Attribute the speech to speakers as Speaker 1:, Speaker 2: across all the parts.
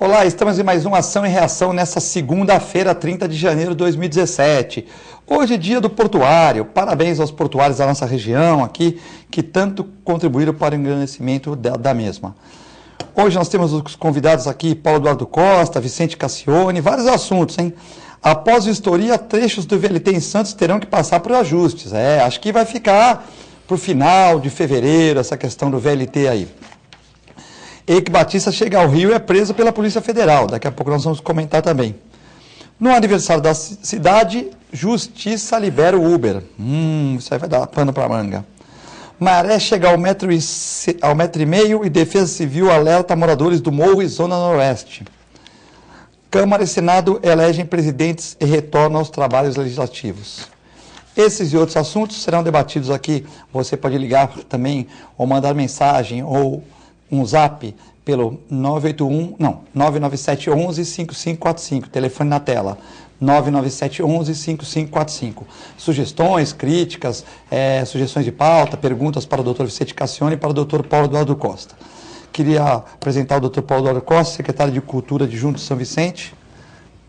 Speaker 1: Olá, estamos em mais uma Ação e Reação nessa segunda-feira, 30 de janeiro de 2017. Hoje é dia do portuário. Parabéns aos portuários da nossa região aqui, que tanto contribuíram para o engrandecimento da mesma. Hoje nós temos os convidados aqui, Paulo Eduardo Costa, Vicente Cassione, vários assuntos, hein? Após vistoria, trechos do VLT em Santos terão que passar por ajustes. Acho que vai ficar para o final de fevereiro, essa questão do VLT aí. Eike Batista chega ao Rio e é preso pela Polícia Federal. Daqui a pouco nós vamos comentar também. No aniversário da cidade, Justiça libera o Uber. Isso aí vai dar pano para manga. Maré chega ao 1,5 m e Defesa Civil alerta moradores do Morro e Zona Noroeste. Câmara e Senado elegem presidentes e retornam aos trabalhos legislativos. Esses e outros assuntos serão debatidos aqui. Você pode ligar também ou mandar mensagem ou um zap pelo 99711-5545, telefone na tela, 99711-5545. Sugestões, críticas, sugestões de pauta, perguntas para o Dr. Vicente Cassione e para o Dr. Paulo Eduardo Costa. Queria apresentar o Dr. Paulo Eduardo Costa, secretário de Cultura adjunto de São Vicente.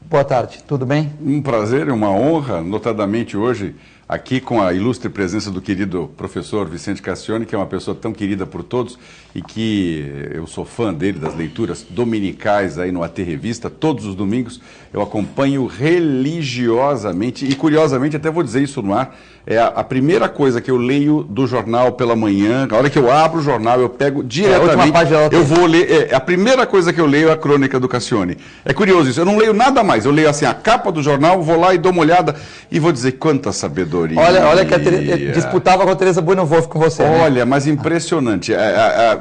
Speaker 1: Boa tarde, tudo bem?
Speaker 2: Um prazer e uma honra, notadamente hoje, aqui com a ilustre presença do querido professor Vicente Cassione, que é uma pessoa tão querida por todos e que eu sou fã dele, das leituras dominicais aí no AT Revista, todos os domingos eu acompanho religiosamente e curiosamente, até vou dizer isso no ar, é a primeira coisa que eu leio do jornal pela manhã, na hora que eu abro o jornal eu pego diretamente, eu vou ler, a primeira coisa que eu leio é a crônica do Cassione. É curioso isso, eu não leio nada mais, eu leio assim a capa do jornal, vou lá e dou uma olhada e vou dizer quanta sabedoria.
Speaker 1: Olha que disputava com a Teresa Buenovoff com você.
Speaker 2: Olha,
Speaker 1: né?
Speaker 2: mas impressionante.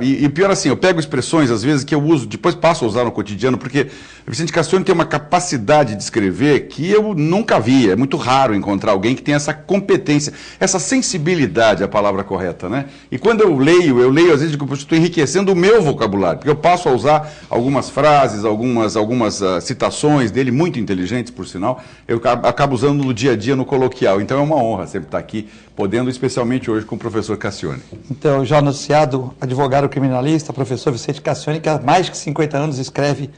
Speaker 2: E pior assim, eu pego expressões, às vezes, que eu uso, depois passo a usar no cotidiano, porque o Vicente Cassione tem uma capacidade de escrever que eu nunca vi. É muito raro encontrar alguém que tem essa competência, essa sensibilidade, a palavra correta, né? E quando eu leio, às vezes, eu estou enriquecendo o meu vocabulário, porque eu passo a usar algumas frases, algumas citações dele, muito inteligentes, por sinal, eu acabo usando no dia a dia, no coloquial. Então é uma honra sempre estar aqui, podendo especialmente hoje com o professor Cassione.
Speaker 1: Então, já anunciado, advogado criminalista, professor Vicente Cassione, que há mais de 50 anos escreve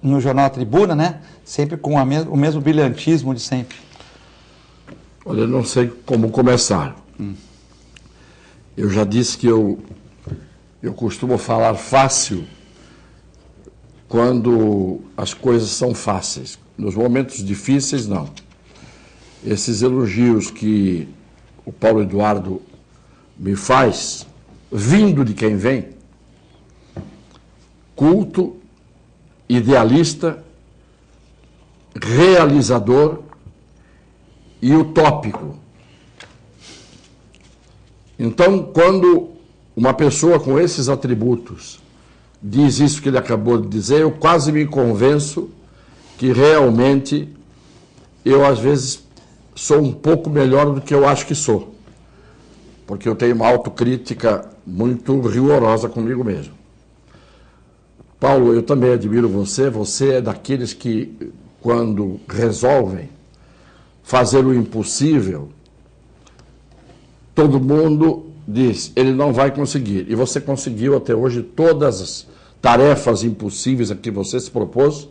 Speaker 1: no jornal Tribuna, né? Sempre com o mesmo brilhantismo de sempre.
Speaker 3: Olha, eu não sei como começar. Eu já disse que eu costumo falar fácil quando as coisas são fáceis. Nos momentos difíceis, não. Esses elogios que o Paulo Eduardo me faz, vindo de quem vem, culto, idealista, realizador e utópico. Então, quando uma pessoa com esses atributos diz isso que ele acabou de dizer, eu quase me convenço que realmente eu, às vezes, sou um pouco melhor do que eu acho que sou, porque eu tenho uma autocrítica muito rigorosa comigo mesmo. Paulo, eu também admiro você é daqueles que, quando resolvem fazer o impossível, todo mundo diz, ele não vai conseguir, e você conseguiu até hoje todas as tarefas impossíveis a que você se propôs,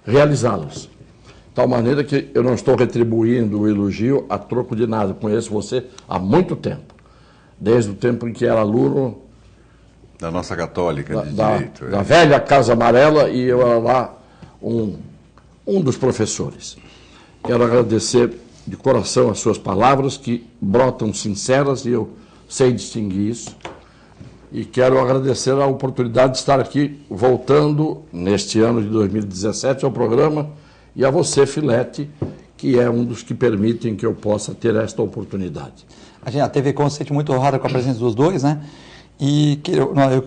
Speaker 3: realizá-las. De tal maneira que eu não estou retribuindo o elogio a troco de nada. Conheço você há muito tempo, desde o tempo em que era aluno
Speaker 2: da nossa católica de direito.
Speaker 3: Da velha Casa Amarela, e eu era lá um dos professores. Quero agradecer de coração as suas palavras, que brotam sinceras, e eu sei distinguir isso. E quero agradecer a oportunidade de estar aqui, voltando neste ano de 2017 ao programa, e a você, Filete, que é um dos que permitem que eu possa ter esta oportunidade.
Speaker 1: A TV Com se sente muito honrada com a presença dos dois, né? E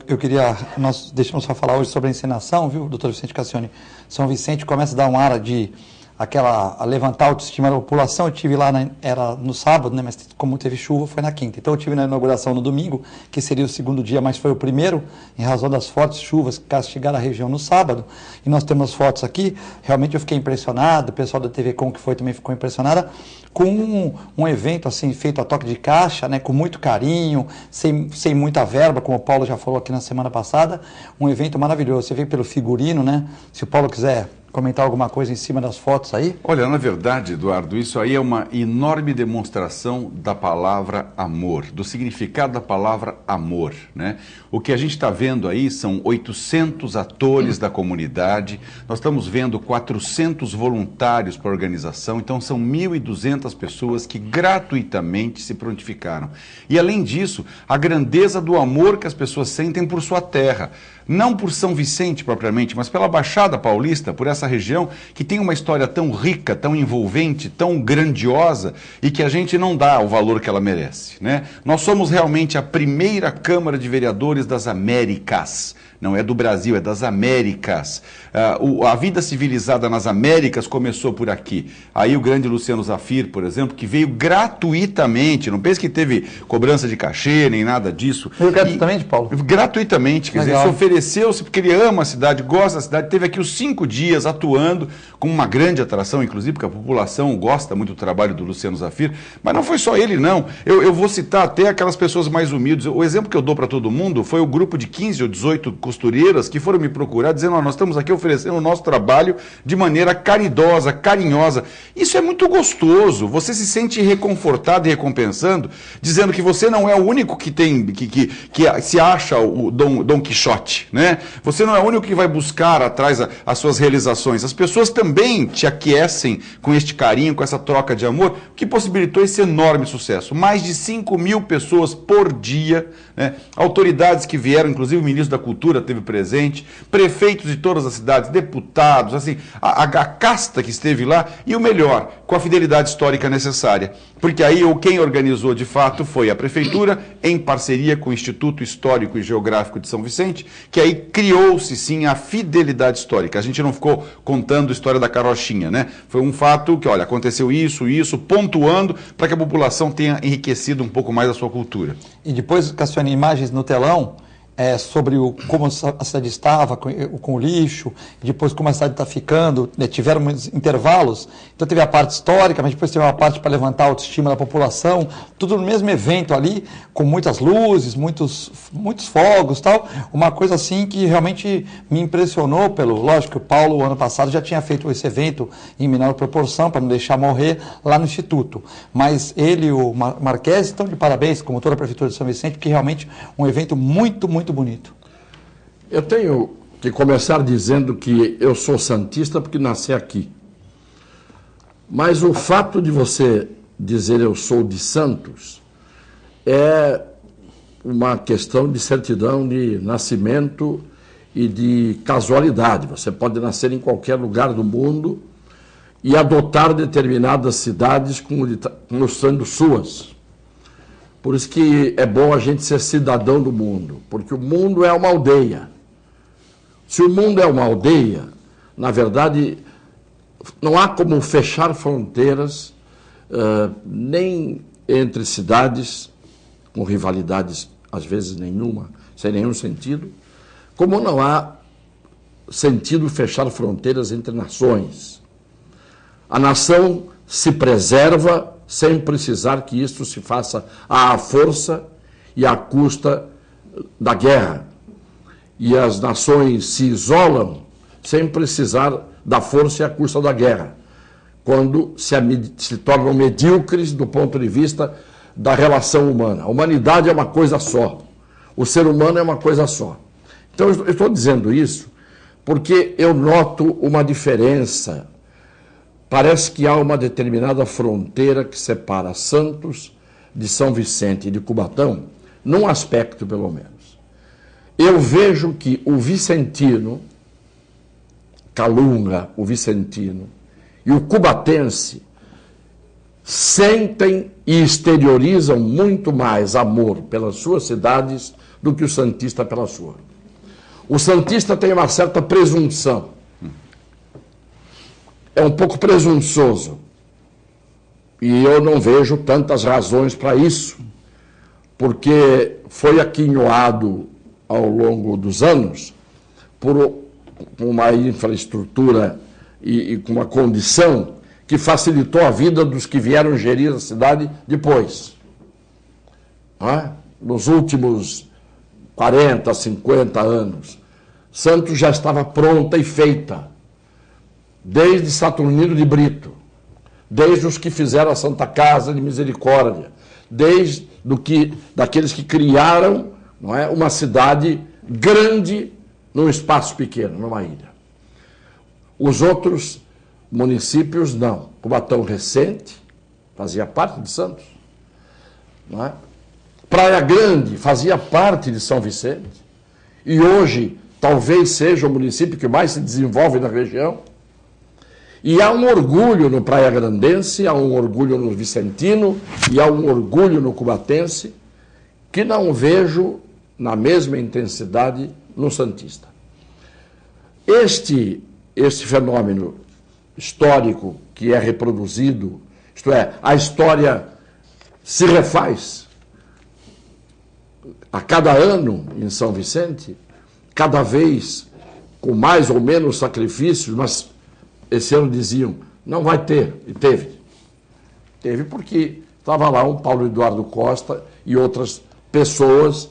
Speaker 1: eu queria, nós deixamos só falar hoje sobre a encenação, viu, doutor Vicente Cassione? São Vicente começa a dar um ar de a levantar a autoestima da população. Eu tive lá, era no sábado, né, mas como teve chuva, foi na quinta. Então eu tive na inauguração no domingo, que seria o segundo dia, mas foi o primeiro, em razão das fortes chuvas que castigaram a região no sábado. E nós temos fotos aqui, realmente eu fiquei impressionado, o pessoal da TV Com que foi também ficou impressionada, com um evento assim, feito a toque de caixa, né, com muito carinho, sem muita verba, como o Paulo já falou aqui na semana passada, um evento maravilhoso. Você vê pelo figurino, né? Se o Paulo quiser comentar alguma coisa em cima das fotos aí?
Speaker 2: Olha, na verdade, Eduardo, isso aí é uma enorme demonstração da palavra amor, do significado da palavra amor, né? O que a gente está vendo aí são 800 atores da comunidade, nós estamos vendo 400 voluntários para a organização, então são 1.200 pessoas que gratuitamente se prontificaram. E além disso, a grandeza do amor que as pessoas sentem por sua terra. Não por São Vicente propriamente, mas pela Baixada Paulista, por essa região que tem uma história tão rica, tão envolvente, tão grandiosa e que a gente não dá o valor que ela merece, né? Nós somos realmente a primeira Câmara de Vereadores das Américas. Não é do Brasil, é das Américas. A vida civilizada nas Américas começou por aqui. Aí o grande Luciano Zafir, por exemplo, que veio gratuitamente, não pense que teve cobrança de cachê, nem nada disso.
Speaker 1: Veio gratuitamente, Paulo?
Speaker 2: Gratuitamente, quer dizer, se ofereceu-se porque ele ama a cidade, gosta da cidade, teve aqui os 5 dias atuando com uma grande atração, inclusive, porque a população gosta muito do trabalho do Luciano Zafir, mas não foi só ele, não. Eu vou citar até aquelas pessoas mais humildes. O exemplo que eu dou para todo mundo foi o grupo de 15 ou 18 costureiras que foram me procurar dizendo, nós estamos aqui oferecendo o nosso trabalho de maneira caridosa, carinhosa. Isso é muito gostoso, você se sente reconfortado e recompensando, dizendo que você não é o único que tem, que se acha o Dom Quixote, né? Você não é o único que vai buscar atrás as suas realizações. As pessoas também te aquecem com este carinho, com essa troca de amor, que possibilitou esse enorme sucesso. Mais de 5.000 pessoas por dia, né? Autoridades que vieram, inclusive o ministro da Cultura esteve presente, prefeitos de todas as cidades, deputados, assim, a casta que esteve lá, e o melhor, com a fidelidade histórica necessária. Porque aí quem organizou de fato foi a Prefeitura, em parceria com o Instituto Histórico e Geográfico de São Vicente, que aí criou-se sim a fidelidade histórica. A gente não ficou contando a história da carochinha, né? Foi um fato que, olha, aconteceu isso, pontuando para que a população tenha enriquecido um pouco mais a sua cultura.
Speaker 1: E depois, Cassiane, imagens no telão, sobre como a cidade estava com o lixo, depois como a cidade está ficando, né, tiveram muitos intervalos, então teve a parte histórica, mas depois teve uma parte para levantar a autoestima da população, tudo no mesmo evento ali, com muitas luzes, muitos fogos, tal, uma coisa assim que realmente me impressionou lógico que o Paulo, ano passado, já tinha feito esse evento em menor proporção, para não deixar morrer lá no Instituto, mas ele e o Marques estão de parabéns, como toda a Prefeitura de São Vicente, porque realmente um evento muito bonito.
Speaker 3: Eu tenho que começar dizendo que eu sou santista porque nasci aqui. Mas o fato de você dizer eu sou de Santos é uma questão de certidão de nascimento e de casualidade. Você pode nascer em qualquer lugar do mundo e adotar determinadas cidades como sendo suas. Por isso que é bom a gente ser cidadão do mundo, porque o mundo é uma aldeia. Se o mundo é uma aldeia, na verdade, não há como fechar fronteiras, nem entre cidades, com rivalidades, às vezes nenhuma, sem nenhum sentido, como não há sentido fechar fronteiras entre nações. A nação se preserva sem precisar que isto se faça à força e à custa da guerra. E as nações se isolam sem precisar da força e à custa da guerra, quando se tornam medíocres do ponto de vista da relação humana. A humanidade é uma coisa só, o ser humano é uma coisa só. Então, eu estou dizendo isso porque eu noto uma diferença. Parece que há uma determinada fronteira que separa Santos de São Vicente e de Cubatão, num aspecto pelo menos. Eu vejo que o vicentino, Calunga, o vicentino, e o cubatense sentem e exteriorizam muito mais amor pelas suas cidades do que o santista pela sua. O santista tem uma certa presunção. é um pouco presunçoso. E eu não vejo tantas razões para isso, porque foi aquinhoado ao longo dos anos por uma infraestrutura e com uma condição que facilitou a vida dos que vieram gerir a cidade depois. Não é? Nos últimos 40, 50 anos, Santos já estava pronta e feita, desde Saturnino de Brito, desde os que fizeram a Santa Casa de Misericórdia, desde daqueles que criaram, não é, uma cidade grande num espaço pequeno, numa ilha. Os outros municípios não. Cubatão Recente fazia parte de Santos, não é? Praia Grande fazia parte de São Vicente e hoje talvez seja o município que mais se desenvolve na região. E há um orgulho no Praia Grandense, há um orgulho no Vicentino e há um orgulho no Cubatense que não vejo na mesma intensidade no Santista. Este fenômeno histórico que é reproduzido, isto é, a história se refaz a cada ano em São Vicente, cada vez com mais ou menos sacrifícios, mas esse ano diziam, não vai ter, e teve. Teve porque estava lá um Paulo Eduardo Costa e outras pessoas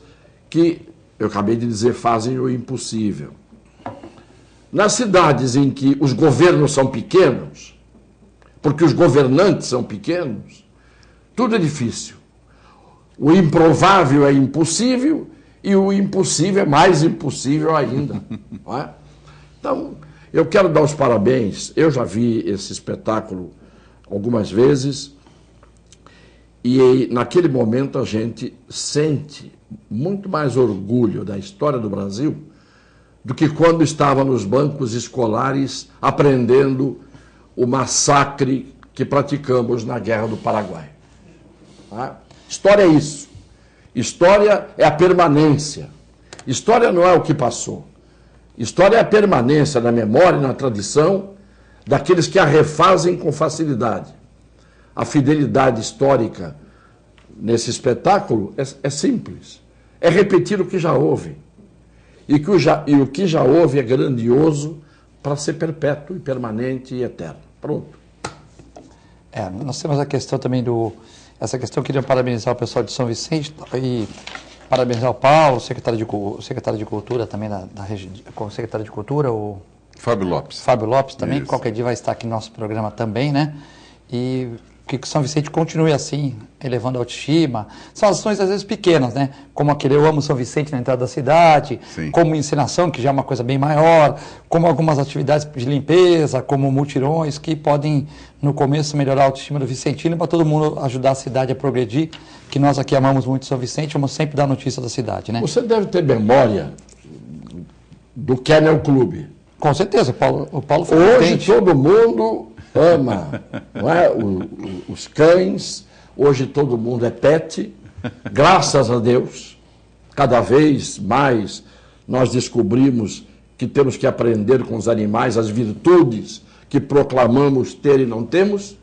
Speaker 3: que, eu acabei de dizer, fazem o impossível. Nas cidades em que os governos são pequenos, porque os governantes são pequenos, tudo é difícil. O improvável é impossível e o impossível é mais impossível ainda. Não é? Então, eu quero dar os parabéns. Eu já vi esse espetáculo algumas vezes e naquele momento a gente sente muito mais orgulho da história do Brasil do que quando estava nos bancos escolares aprendendo o massacre que praticamos na Guerra do Paraguai. Tá? História é isso. História é a permanência. História não é o que passou. História é a permanência na memória e na tradição daqueles que a refazem com facilidade. A fidelidade histórica nesse espetáculo é simples. É repetir o que já houve. E o que já houve é grandioso para ser perpétuo e permanente e eterno. Pronto.
Speaker 1: Nós temos a questão também essa questão, eu queria parabenizar o pessoal de São Vicente e parabenizar o Paulo, secretário de Cultura também da região, o secretário de Cultura, o
Speaker 2: Fábio Lopes.
Speaker 1: Fábio Lopes também,
Speaker 2: Isso.
Speaker 1: Qualquer dia vai estar aqui no nosso programa também, né? E que São Vicente continue assim, elevando a autoestima. São ações às vezes pequenas, né? Como aquele Eu Amo São Vicente na entrada da cidade,
Speaker 2: Sim.
Speaker 1: como encenação, que já é uma coisa bem maior, como algumas atividades de limpeza, como mutirões, que podem, no começo, melhorar a autoestima do vicentino para todo mundo ajudar a cidade a progredir, que nós aqui amamos muito São Vicente, vamos sempre dar notícia da cidade, né?
Speaker 3: Você deve ter memória do Kennel Clube.
Speaker 1: Com certeza, o Paulo foi
Speaker 3: Hoje
Speaker 1: contente.
Speaker 3: todo mundo ama, não é? Os cães, hoje todo mundo é pet, graças a Deus, cada vez mais nós descobrimos que temos que aprender com os animais as virtudes que proclamamos ter e não temos,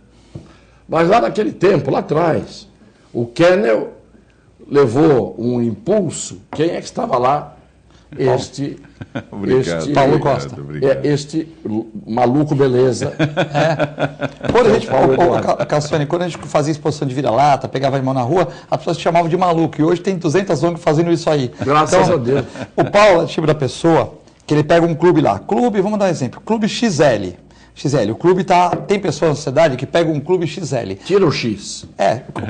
Speaker 3: mas lá naquele tempo, lá atrás, o Kennel levou um impulso, quem é que estava lá?
Speaker 2: Obrigado,
Speaker 1: Paulo
Speaker 2: obrigado,
Speaker 1: Costa.
Speaker 2: obrigado.
Speaker 3: Este maluco beleza.
Speaker 1: Quando a gente,
Speaker 3: Paulo Eduardo.
Speaker 1: Cassiane, quando a gente fazia exposição de vira-lata, pegava animal na rua, as pessoas te chamavam de maluco. E hoje tem 200 ONG fazendo isso aí.
Speaker 3: Graças a Deus.
Speaker 1: O Paulo é o tipo da pessoa que ele pega um clube lá. Clube, vamos dar um exemplo. Clube XL. XL. O clube tem pessoas na sociedade que pegam um clube XL.
Speaker 3: Tira o X.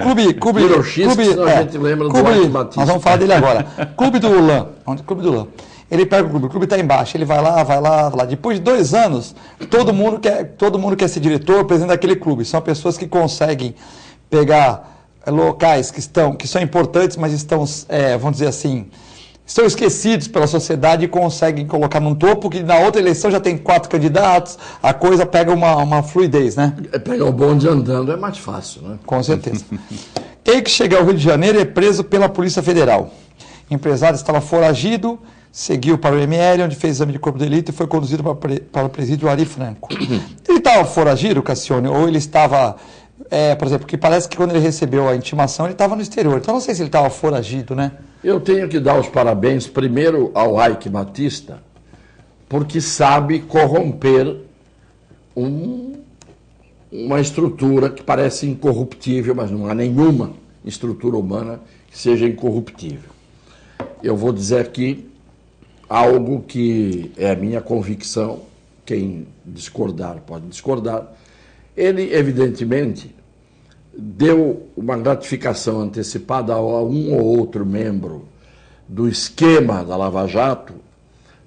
Speaker 1: Clube.
Speaker 3: Tira o X, que senão a gente lembra do Duarte Batista.
Speaker 1: Nós vamos falar dele agora. Clube do Lã. Clube do Lã. Ele pega o clube está embaixo, ele vai lá. Depois de 2 anos, todo mundo quer ser diretor, presidente daquele clube. São pessoas que conseguem pegar locais que são importantes, mas estão, vamos dizer assim, estão esquecidos pela sociedade e conseguem colocar num topo, que na outra eleição já tem 4 candidatos, a coisa pega uma fluidez, né?
Speaker 3: Pegar o bonde andando é mais fácil, né?
Speaker 1: Com certeza. Ele que chega ao Rio de Janeiro é preso pela Polícia Federal. O empresário estava foragido, seguiu para o ML, onde fez exame de corpo de delito e foi conduzido para o presídio Ari Franco. Ele estava foragido, Cassione, ou ele estava, por exemplo, que parece que quando ele recebeu a intimação ele estava no exterior, então não sei se ele estava foragido, né?
Speaker 3: Eu tenho que dar os parabéns primeiro ao Eike Batista, porque sabe corromper uma estrutura que parece incorruptível, mas não há nenhuma estrutura humana que seja incorruptível. Eu vou dizer aqui algo que é a minha convicção, quem discordar pode discordar. Ele, evidentemente, deu uma gratificação antecipada a um ou outro membro do esquema da Lava Jato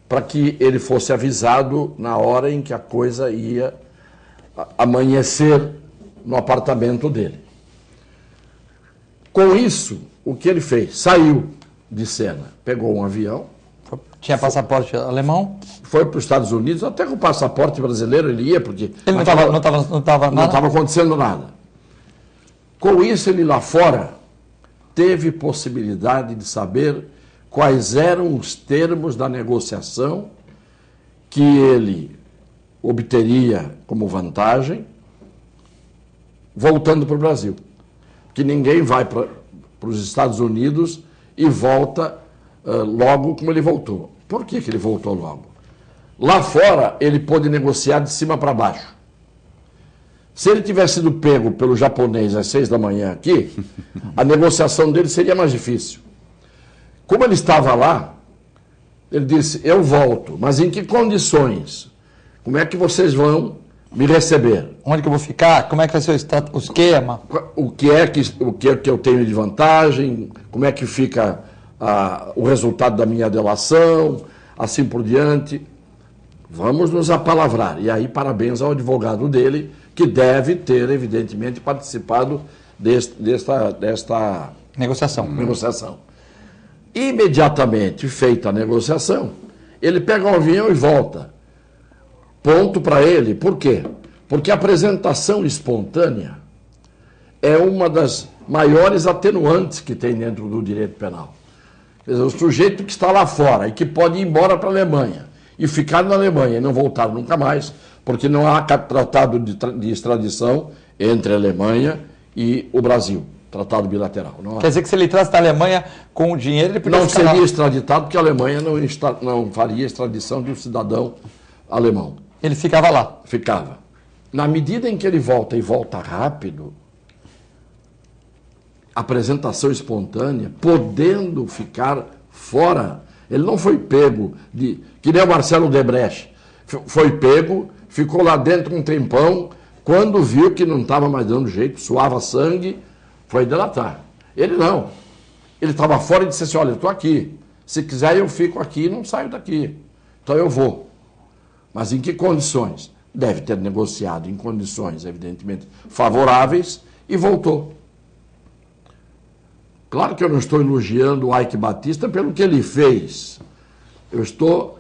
Speaker 3: para que ele fosse avisado na hora em que a coisa ia amanhecer no apartamento dele. Com isso, o que ele fez? Saiu de cena, pegou um avião.
Speaker 1: Tinha passaporte alemão?
Speaker 3: Foi para os Estados Unidos, até com o passaporte brasileiro ele ia, porque
Speaker 1: ele não estava
Speaker 3: acontecendo nada. Com isso, ele lá fora teve possibilidade de saber quais eram os termos da negociação que ele obteria como vantagem voltando para o Brasil. Que ninguém vai para os Estados Unidos e volta logo como ele voltou. Por que ele voltou logo? Lá fora, ele pôde negociar de cima para baixo. Se ele tivesse sido pego pelo japonês às 6 da manhã aqui, a negociação dele seria mais difícil. Como ele estava lá, ele disse, eu volto, mas em que condições? Como é que vocês vão me receber?
Speaker 1: Onde que eu vou ficar? Como é que vai ser o esquema?
Speaker 3: O que é que eu tenho de vantagem? Como é que fica o resultado da minha delação? Assim por diante. Vamos nos apalavrar. E aí, parabéns ao advogado dele, que deve ter, evidentemente, participado desta negociação. Imediatamente feita a negociação, ele pega um avião e volta. Ponto para ele. Por quê? Porque a apresentação espontânea é uma das maiores atenuantes que tem dentro do direito penal. Quer dizer, o sujeito que está lá fora e que pode ir embora para a Alemanha e ficar na Alemanha e não voltar nunca mais, porque não há tratado de extradição entre a Alemanha e o Brasil. Tratado bilateral. Não
Speaker 1: Quer dizer que se ele entrasse na Alemanha com o dinheiro, ele podia
Speaker 3: não seria extraditado, porque a Alemanha não faria extradição de um cidadão alemão.
Speaker 1: Ele ficava lá?
Speaker 3: Ficava. Na medida em que ele volta, e volta rápido, apresentação espontânea, podendo ficar fora, ele não foi pego, que nem o Marcelo Debrecht, foi pego, ficou lá dentro um tempão, quando viu que não estava mais dando jeito, suava sangue, foi delatar. Ele não. Ele estava fora e disse assim, olha, eu estou aqui. Se quiser eu fico aqui e não saio daqui. Então eu vou. Mas em que condições? Deve ter negociado em condições, evidentemente, favoráveis e voltou. Claro que eu não estou elogiando o Eike Batista pelo que ele fez. Eu estou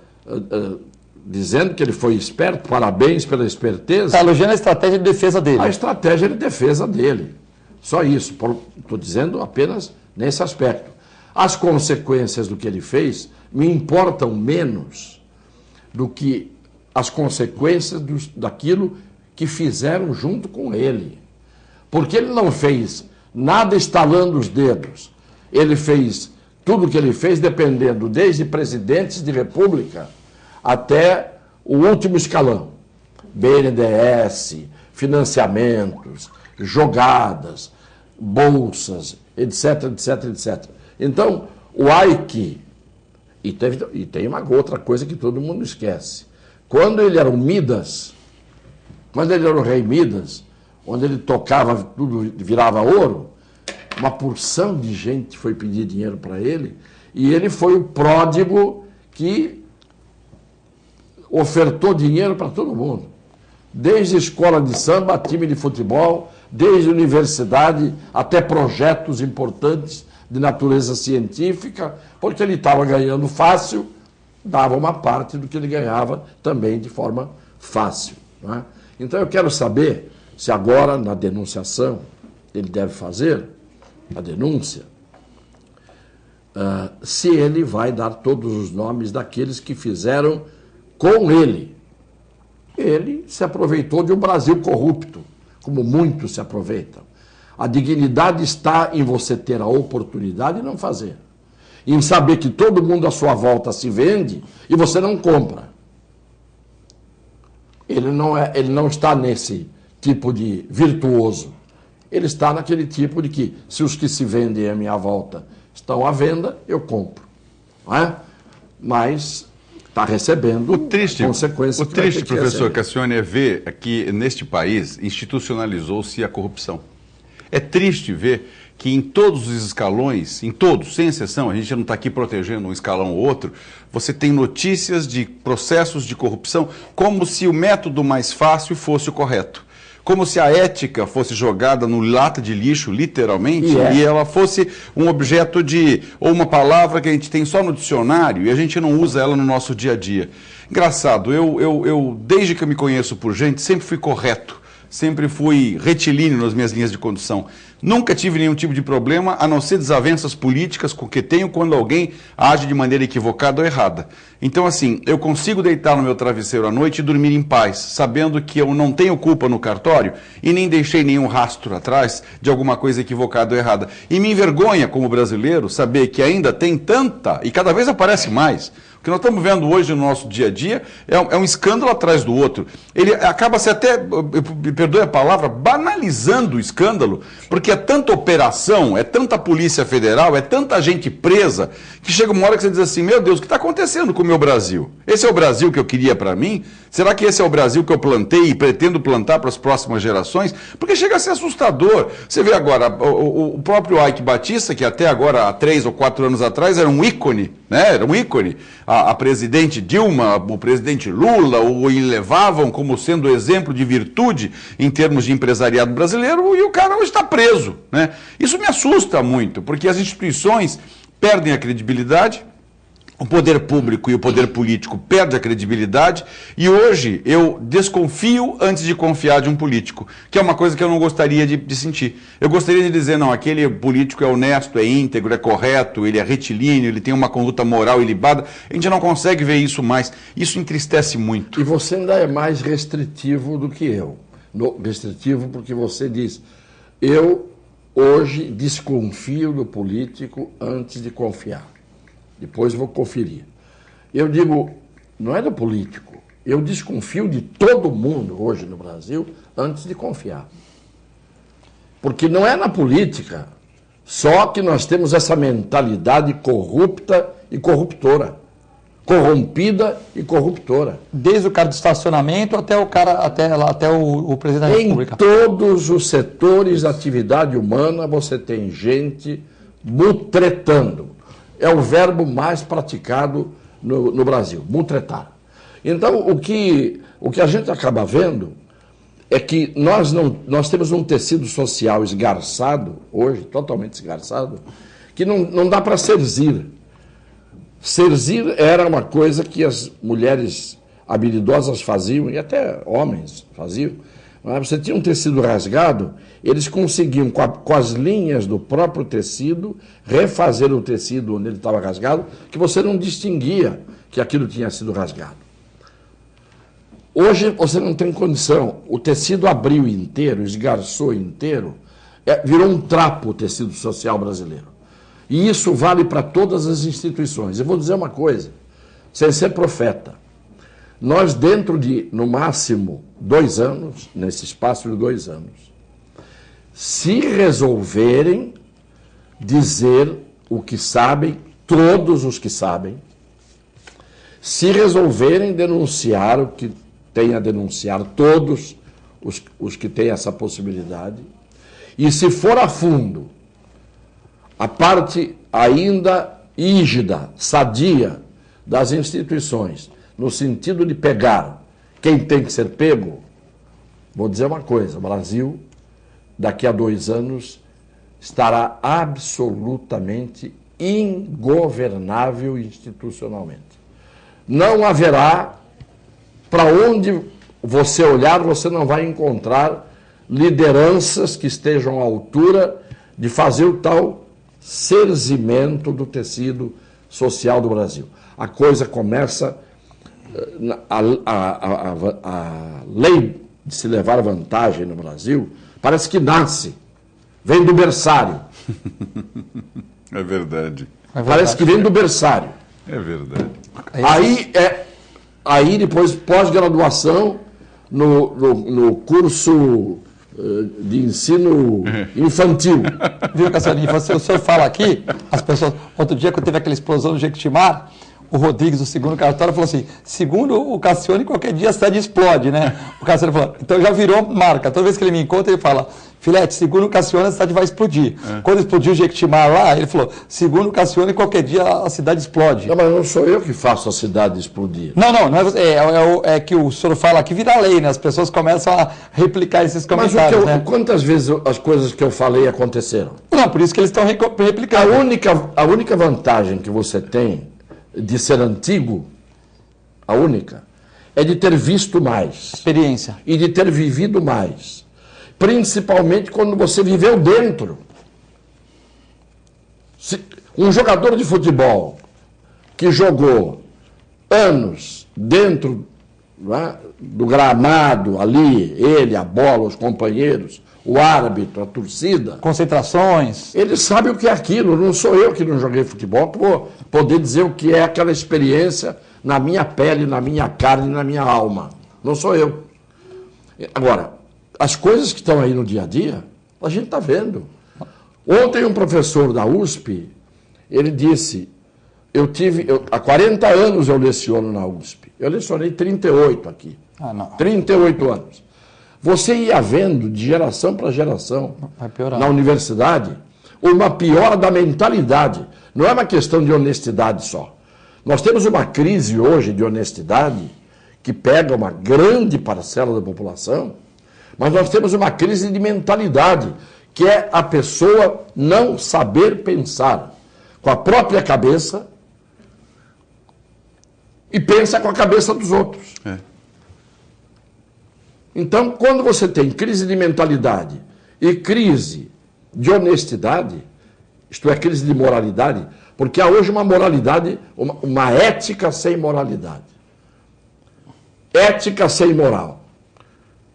Speaker 3: dizendo que ele foi esperto, parabéns pela esperteza.
Speaker 1: Está elogiando a estratégia de defesa dele.
Speaker 3: A estratégia de defesa dele. Só isso. Estou dizendo apenas nesse aspecto. As consequências do que ele fez me importam menos do que as consequências daquilo que fizeram junto com ele. Porque ele não fez nada estalando os dedos. Ele fez tudo o que ele fez dependendo desde presidentes de república até o último escalão. BNDES, financiamentos, jogadas, bolsas, etc, etc, etc. Então, o Eike, e tem uma outra coisa que todo mundo esquece. Quando ele era o Midas, quando ele era o rei Midas, onde ele tocava, tudo virava ouro, uma porção de gente foi pedir dinheiro para ele, e ele foi o pródigo que ofertou dinheiro para todo mundo. Desde escola de samba, time de futebol, desde universidade até projetos importantes de natureza científica, porque ele estava ganhando fácil, dava uma parte do que ele ganhava também de forma fácil. Não é? Então eu quero saber se agora, na denunciação, ele deve fazer a denúncia, se ele vai dar todos os nomes daqueles que fizeram com ele. Ele se aproveitou de um Brasil corrupto, como muitos se aproveitam. A dignidade está em você ter a oportunidade e não fazer. Em saber que todo mundo à sua volta se vende e você não compra. Ele não está nesse tipo de virtuoso. Ele está naquele tipo de que, se os que se vendem à minha volta estão à venda, eu compro. Não é? Mas está recebendo consequências.
Speaker 2: O triste, professor Cassione, é ver que neste país institucionalizou-se a corrupção. É triste ver que em todos os escalões, em todos, sem exceção, a gente não está aqui protegendo um escalão ou outro, você tem notícias de processos de corrupção como se o método mais fácil fosse o correto. Como se a ética fosse jogada no lata de lixo, literalmente, e ela fosse um objeto ou uma palavra que a gente tem só no dicionário e a gente não usa ela no nosso dia a dia. Engraçado, eu desde que eu me conheço por gente, sempre fui correto, sempre fui retilíneo nas minhas linhas de condução. Nunca tive nenhum tipo de problema, a não ser desavenças políticas com que tenho quando alguém age de maneira equivocada ou errada. Então, assim, eu consigo deitar no meu travesseiro à noite e dormir em paz, sabendo que eu não tenho culpa no cartório e nem deixei nenhum rastro atrás de alguma coisa equivocada ou errada. E me envergonha, como brasileiro, saber que ainda tem tanta, e cada vez aparece mais. O que nós estamos vendo hoje no nosso dia a dia é um escândalo atrás do outro. Ele acaba se até, me perdoe a palavra, banalizando o escândalo, porque é tanta operação, é tanta Polícia Federal, é tanta gente presa, que chega uma hora que você diz assim, meu Deus, o que está acontecendo com o meu Brasil? Esse é o Brasil que eu queria para mim? Será que esse é o Brasil que eu plantei e pretendo plantar para as próximas gerações? Porque chega a ser assustador. Você vê agora, o próprio Eike Batista, que até agora, há 3 ou 4 anos atrás, era um ícone, né? Era um ícone. A presidente Dilma, o presidente Lula o levavam como sendo exemplo de virtude em termos de empresariado brasileiro e o cara hoje está preso, né? Isso me assusta muito, porque as instituições perdem a credibilidade, o poder público e o poder político perdem a credibilidade e hoje eu desconfio antes de confiar de um político, que é uma coisa que eu não gostaria de sentir. Eu gostaria de dizer, não, aquele político é honesto, é íntegro, é correto, ele é retilíneo, ele tem uma conduta moral ilibada. A gente não consegue ver isso mais. Isso entristece muito.
Speaker 3: E você ainda é mais restritivo do que eu. Restritivo porque você diz, eu hoje desconfio do político antes de confiar. Depois vou conferir. Eu digo, não é do político, eu desconfio de todo mundo hoje no Brasil antes de confiar. Porque não é na política só que nós temos essa mentalidade corrupta e corruptora. Corrompida e corruptora.
Speaker 1: Desde o cara do estacionamento até o cara, até o presidente da República.
Speaker 3: Em todos os setores da atividade humana você tem gente mutretando. É o verbo mais praticado no Brasil, mutretar. Então, o que a gente acaba vendo é que nós temos um tecido social esgarçado, hoje, totalmente esgarçado, que não dá para serzir. Serzir era uma coisa que as mulheres habilidosas faziam, e até homens faziam. Você tinha um tecido rasgado, eles conseguiam, com as linhas do próprio tecido, refazer o tecido onde ele estava rasgado, que você não distinguia que aquilo tinha sido rasgado. Hoje você não tem condição, o tecido abriu inteiro, esgarçou inteiro, virou um trapo o tecido social brasileiro. E isso vale para todas as instituições. Eu vou dizer uma coisa, sem ser profeta. Nós, dentro de, no máximo, 2 anos, nesse espaço de 2 anos, se resolverem dizer o que sabem, todos os que sabem, se resolverem denunciar o que tem a denunciar, todos os que têm essa possibilidade, e se for a fundo, a parte ainda rígida, sadia das instituições, no sentido de pegar quem tem que ser pego, vou dizer uma coisa, o Brasil, daqui a 2 anos, estará absolutamente ingovernável institucionalmente. Não haverá, para onde você olhar, você não vai encontrar lideranças que estejam à altura de fazer o tal cerzimento do tecido social do Brasil. A coisa começa, a lei de se levar vantagem no Brasil parece que nasce, vem do berçário.
Speaker 2: É verdade.
Speaker 3: Parece que vem do berçário.
Speaker 2: É verdade.
Speaker 3: Aí depois, pós-graduação, no curso de ensino infantil.
Speaker 1: Viu, Cassiano? O senhor fala aqui, as pessoas... Outro dia, quando teve aquela explosão no Jequitimar, o Rodrigues, o segundo cartório, falou assim, segundo o Cassione, qualquer dia a cidade explode, né? O Cassione falou, então já virou marca. Toda vez que ele me encontra, ele fala, Filete, segundo o Cassione, a cidade vai explodir. Quando explodiu o Jequitimar lá, ele falou, segundo o Cassione, qualquer dia a cidade explode.
Speaker 3: Não, mas não sou eu que faço a cidade explodir.
Speaker 1: Não é você. É que o senhor fala aqui vira lei, né? As pessoas começam a replicar esses comentários, né?
Speaker 3: Quantas vezes as coisas que eu falei aconteceram?
Speaker 1: Não, por isso que eles estão replicando.
Speaker 3: A única vantagem que você tem de ser antigo, a única, é de ter visto mais.
Speaker 1: Experiência.
Speaker 3: E de ter vivido mais. Principalmente quando você viveu dentro. Um jogador de futebol que jogou anos dentro, não é, do gramado ali, ele, a bola, os companheiros, o árbitro, a torcida.
Speaker 1: Concentrações.
Speaker 3: Ele sabe o que é aquilo. Não sou eu que não joguei futebol que vou poder dizer o que é aquela experiência na minha pele, na minha carne, na minha alma. Não sou eu. Agora, as coisas que estão aí no dia a dia, a gente está vendo. Ontem um professor da USP, ele disse, há 40 anos eu leciono na USP. Eu lecionei 38 aqui. 38 anos. Você ia vendo, de geração para geração, na universidade, uma piora da mentalidade. Não é uma questão de honestidade só. Nós temos uma crise hoje de honestidade que pega uma grande parcela da população, mas nós temos uma crise de mentalidade, que é a pessoa não saber pensar com a própria cabeça e pensa com a cabeça dos outros. Então, quando você tem crise de mentalidade e crise de honestidade, isto é, crise de moralidade, porque há hoje uma moralidade, uma ética sem moralidade. Ética sem moral.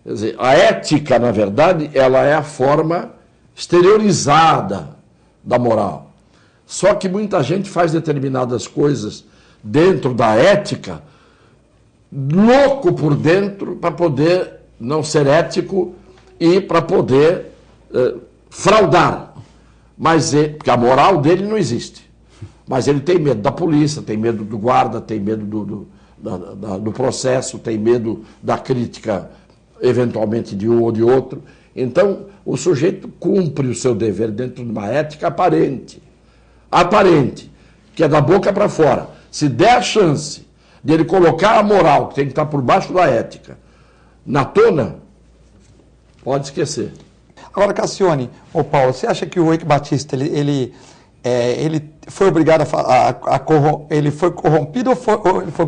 Speaker 3: Quer dizer, a ética, na verdade, ela é a forma exteriorizada da moral. Só que muita gente faz determinadas coisas dentro da ética, louco por dentro, para poder não ser ético e para poder fraudar. Mas porque a moral dele não existe. Mas ele tem medo da polícia, tem medo do guarda, tem medo do processo, tem medo da crítica, eventualmente, de um ou de outro. Então, o sujeito cumpre o seu dever dentro de uma ética aparente. Aparente, que é da boca para fora. Se der a chance de ele colocar a moral, que tem que estar por baixo da ética, na tona, pode esquecer.
Speaker 1: Agora, Cassione, Paulo, você acha que o Eike Batista, ele foi obrigado ele foi corrompido ou ele foi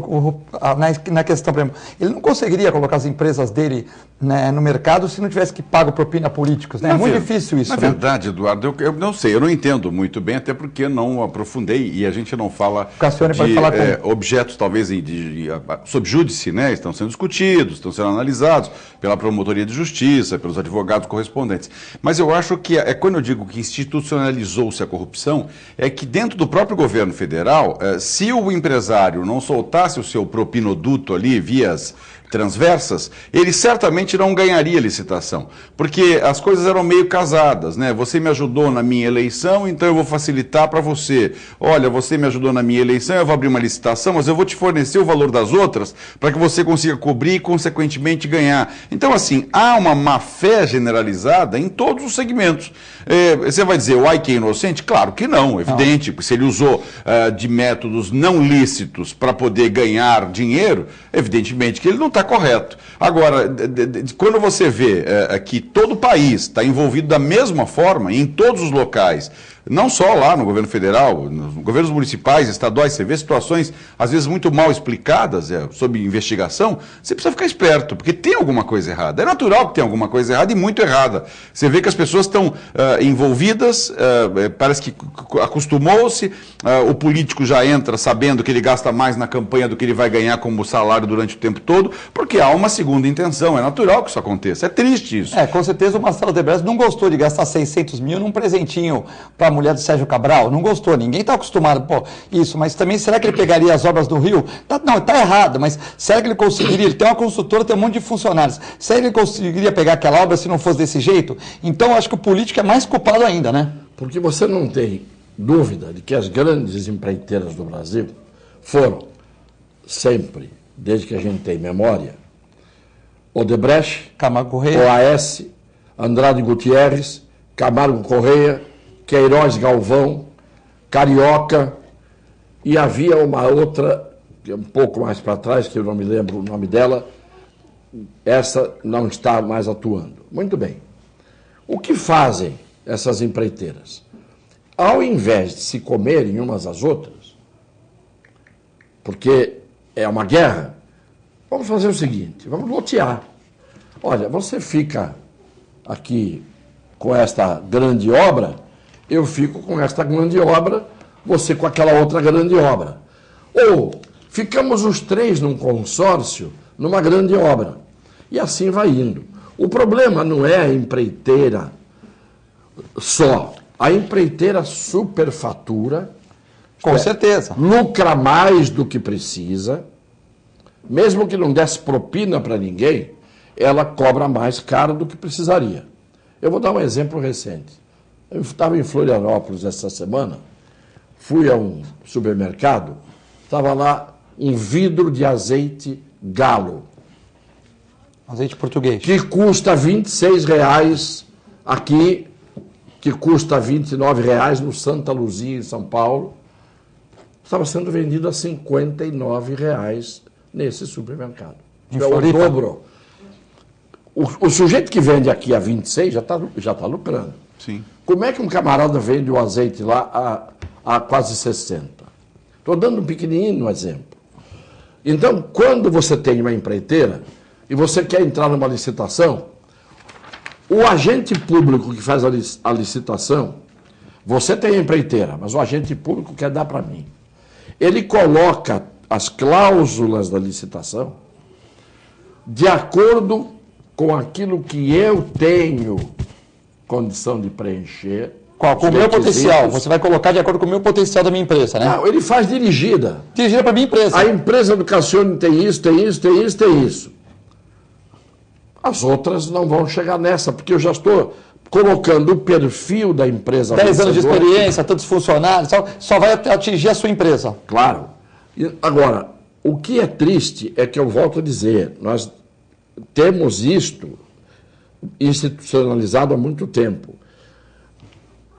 Speaker 1: na questão, por exemplo, ele não conseguiria colocar as empresas dele, né, no mercado se não tivesse que pagar propina a políticos, né? É muito difícil isso.
Speaker 2: Na verdade, Eduardo, eu não sei, eu não entendo muito bem, até porque não aprofundei e a gente não fala
Speaker 1: Cassione pode falar
Speaker 2: objetos talvez sob júdice, né? Estão sendo discutidos, estão sendo analisados pela promotoria de justiça, pelos advogados correspondentes. Mas eu acho que quando eu digo que institucionalizou-se a corrupção, é que dentro do próprio governo federal, se o empresário não soltasse o seu propinoduto ali, vias transversas, ele certamente não ganharia licitação, porque as coisas eram meio casadas, né? Você me ajudou na minha eleição, então eu vou facilitar para você. Olha, você me ajudou na minha eleição, eu vou abrir uma licitação, mas eu vou te fornecer o valor das outras para que você consiga cobrir e, consequentemente, ganhar. Então, assim, há uma má-fé generalizada em todos os segmentos. Você vai dizer, o Ike é inocente? Claro que não, evidente, porque se ele usou de métodos não lícitos para poder ganhar dinheiro, evidentemente que ele não está correto. Agora, quando você vê que todo o país está envolvido da mesma forma, em todos os locais, não só lá no governo federal, nos governos municipais, estaduais, você vê situações, às vezes, muito mal explicadas, sob investigação, você precisa ficar esperto, porque tem alguma coisa errada. É natural que tenha alguma coisa errada e muito errada. Você vê que as pessoas estão envolvidas, parece que acostumou-se, o político já entra sabendo que ele gasta mais na campanha do que ele vai ganhar como salário durante o tempo todo, porque há uma segunda intenção. É natural que isso aconteça. É triste isso.
Speaker 1: Com certeza o Marcelo Odebrecht não gostou de gastar 600 mil num presentinho para a mulher do Sérgio Cabral. Não gostou. Ninguém está acostumado. Isso. Mas também, será que ele pegaria as obras do Rio? Não, está errado. Mas será que ele conseguiria? Ele tem uma consultora, tem um monte de funcionários. Será que ele conseguiria pegar aquela obra se não fosse desse jeito? Então, acho que o político é mais culpado ainda, né?
Speaker 3: Porque você não tem dúvida de que as grandes empreiteiras do Brasil foram sempre, desde que a gente tem memória, Odebrecht,
Speaker 1: Camargo Correia,
Speaker 3: OAS, Andrade Gutierrez, Camargo Correia, Queiroz Galvão, Carioca, e havia uma outra, um pouco mais para trás, que eu não me lembro o nome dela, essa não está mais atuando. Muito bem. O que fazem essas empreiteiras? Ao invés de se comerem umas às outras, porque é uma guerra, vamos fazer o seguinte, vamos lotear. Olha, você fica aqui com esta grande obra, eu fico com esta grande obra, você com aquela outra grande obra. Ou ficamos os três num consórcio, numa grande obra. E assim vai indo. O problema não é a empreiteira só. A empreiteira superfatura.
Speaker 1: Com certeza.
Speaker 3: Lucra mais do que precisa. Mesmo que não desse propina para ninguém, ela cobra mais caro do que precisaria. Eu vou dar um exemplo recente. Eu estava em Florianópolis essa semana, fui a um supermercado, estava lá um vidro de azeite Galo.
Speaker 1: Azeite português.
Speaker 3: Que custa R$26 aqui, que custa R$29 no Santa Luzia, em São Paulo. Estava sendo vendido a R$59 nesse supermercado. É o dobro. O sujeito que vende aqui a 26 já está lucrando.
Speaker 2: Sim.
Speaker 3: Como é que um camarada vende o azeite lá a quase 60? Estou dando um pequenininho exemplo. Então, quando você tem uma empreiteira e você quer entrar numa licitação, o agente público que faz a licitação, você tem a empreiteira, mas o agente público quer dar para mim. Ele coloca as cláusulas da licitação de acordo com aquilo que eu tenho condição de preencher.
Speaker 1: Com o meu potencial. Você vai colocar de acordo com o meu potencial da minha empresa, né?
Speaker 3: Não, ele faz dirigida.
Speaker 1: Dirigida para a minha empresa.
Speaker 3: A empresa do Cassione tem isso, tem isso, tem isso, tem isso. As outras não vão chegar nessa, porque eu já estou colocando o perfil da empresa.
Speaker 1: 10 anos de experiência, tantos funcionários, só vai atingir a sua empresa.
Speaker 3: Claro. Agora, o que é triste é que eu volto a dizer, nós temos isto institucionalizado há muito tempo.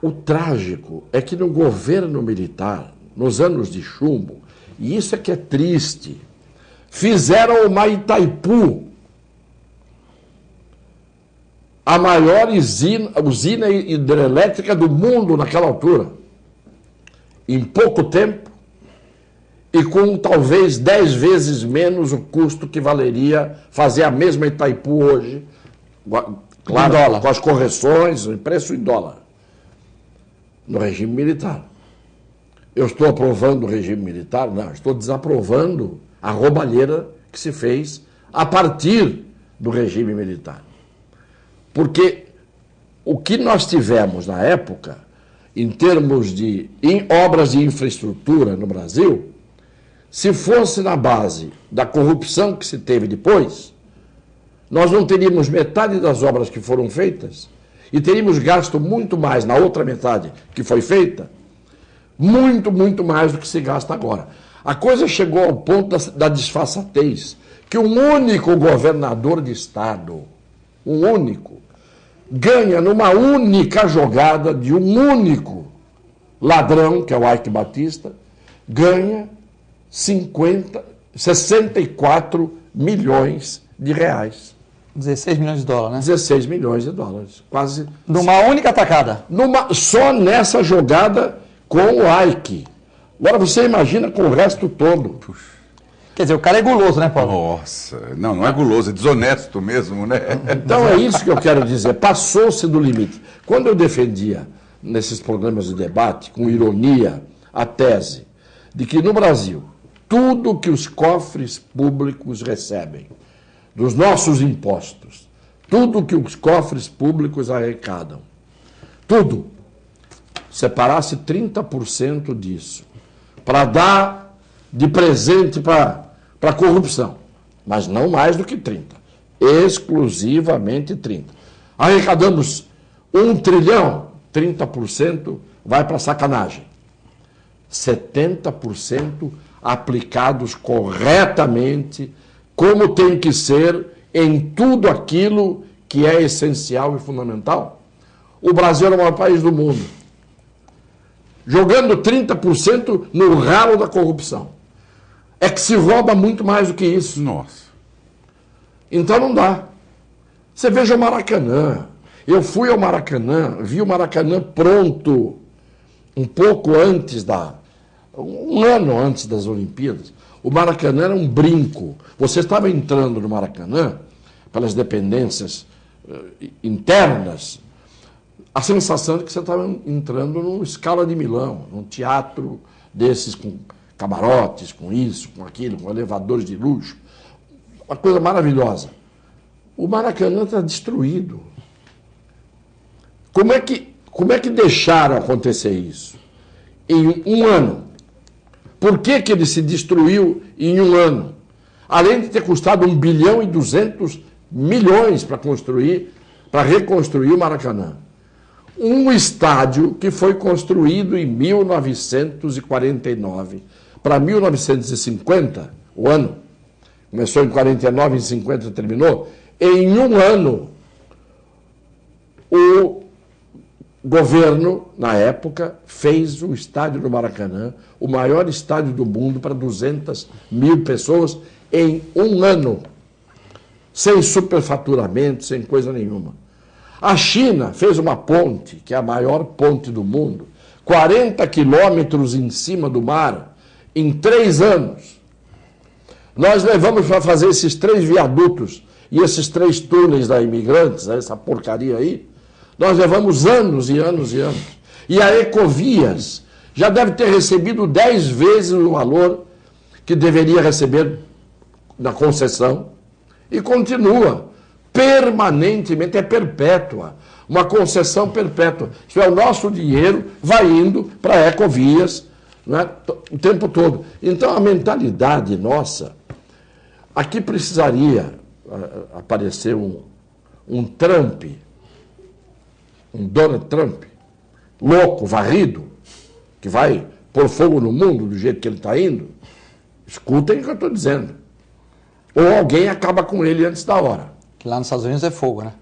Speaker 3: O trágico é que no governo militar, nos anos de chumbo, e isso é que é triste, fizeram uma Itaipu, a maior usina hidrelétrica do mundo naquela altura, em pouco tempo, e com talvez 10 vezes menos o custo que valeria fazer a mesma Itaipu hoje, claro, com as correções, o preço em dólar, no regime militar. Eu estou aprovando o regime militar? Não, estou desaprovando a roubalheira que se fez a partir do regime militar. Porque o que nós tivemos na época, em termos de obras de infraestrutura no Brasil, se fosse na base da corrupção que se teve depois, nós não teríamos metade das obras que foram feitas e teríamos gasto muito mais na outra metade que foi feita, muito, muito mais do que se gasta agora. A coisa chegou ao ponto da desfaçatez, que um único governador de estado, um único, ganha numa única jogada de um único ladrão, que é o Eike Batista, ganha 64 milhões de reais.
Speaker 1: 16 milhões de dólares, né?
Speaker 3: 16 milhões de dólares. Quase.
Speaker 1: Numa única atacada.
Speaker 3: Só nessa jogada com o Ike. Agora você imagina com o resto todo.
Speaker 1: Quer dizer, o cara é guloso, né, Paulo?
Speaker 2: Nossa, não é guloso, é desonesto mesmo, né?
Speaker 3: Então é isso que eu quero dizer. Passou-se do limite. Quando eu defendia nesses programas de debate, com ironia, a tese de que no Brasil, tudo que os cofres públicos recebem, dos nossos impostos, tudo que os cofres públicos arrecadam, tudo, separasse 30% disso, para dar de presente para a corrupção, mas não mais do que 30%, exclusivamente 30%. Arrecadamos 1 trilhão, 30% vai para sacanagem. 70% aplicados corretamente, como tem que ser em tudo aquilo que é essencial e fundamental. O Brasil é o maior país do mundo, jogando 30% no ralo da corrupção. É que se rouba muito mais do que isso.
Speaker 2: Nossa.
Speaker 3: Então não dá. Você veja o Maracanã. Eu fui ao Maracanã, vi o Maracanã pronto um pouco antes um ano antes das Olimpíadas. O Maracanã era um brinco. Você estava entrando no Maracanã, pelas dependências internas, a sensação de que você estava entrando numa Scala de Milão, num teatro desses com camarotes, com isso, com aquilo, com elevadores de luxo. Uma coisa maravilhosa. O Maracanã está destruído. Como é que deixaram acontecer isso? Em um ano. Por que ele se destruiu em um ano? Além de ter custado 1 bilhão e 200 milhões para reconstruir o Maracanã. Um estádio que foi construído em 1949 para 1950, o ano, começou em 49, em 50 terminou, em um ano o governo, na época, fez o estádio do Maracanã, o maior estádio do mundo para 200 mil pessoas em um ano, sem superfaturamento, sem coisa nenhuma. A China fez uma ponte, que é a maior ponte do mundo, 40 quilômetros em cima do mar, em 3 anos. Nós levamos para fazer esses 3 viadutos e esses 3 túneis da Imigrantes, essa porcaria aí, nós levamos anos e anos e anos. E a Ecovias já deve ter recebido 10 vezes o valor que deveria receber na concessão e continua permanentemente, é perpétua, uma concessão perpétua. Isso é, o nosso dinheiro vai indo para a Ecovias, não é, o tempo todo. Então a mentalidade nossa, aqui precisaria aparecer um Trump, um Donald Trump, louco, varrido, que vai pôr fogo no mundo do jeito que ele está indo. Escutem o que eu estou dizendo. Ou alguém acaba com ele antes da hora.
Speaker 1: Que lá nos Estados Unidos é fogo, né?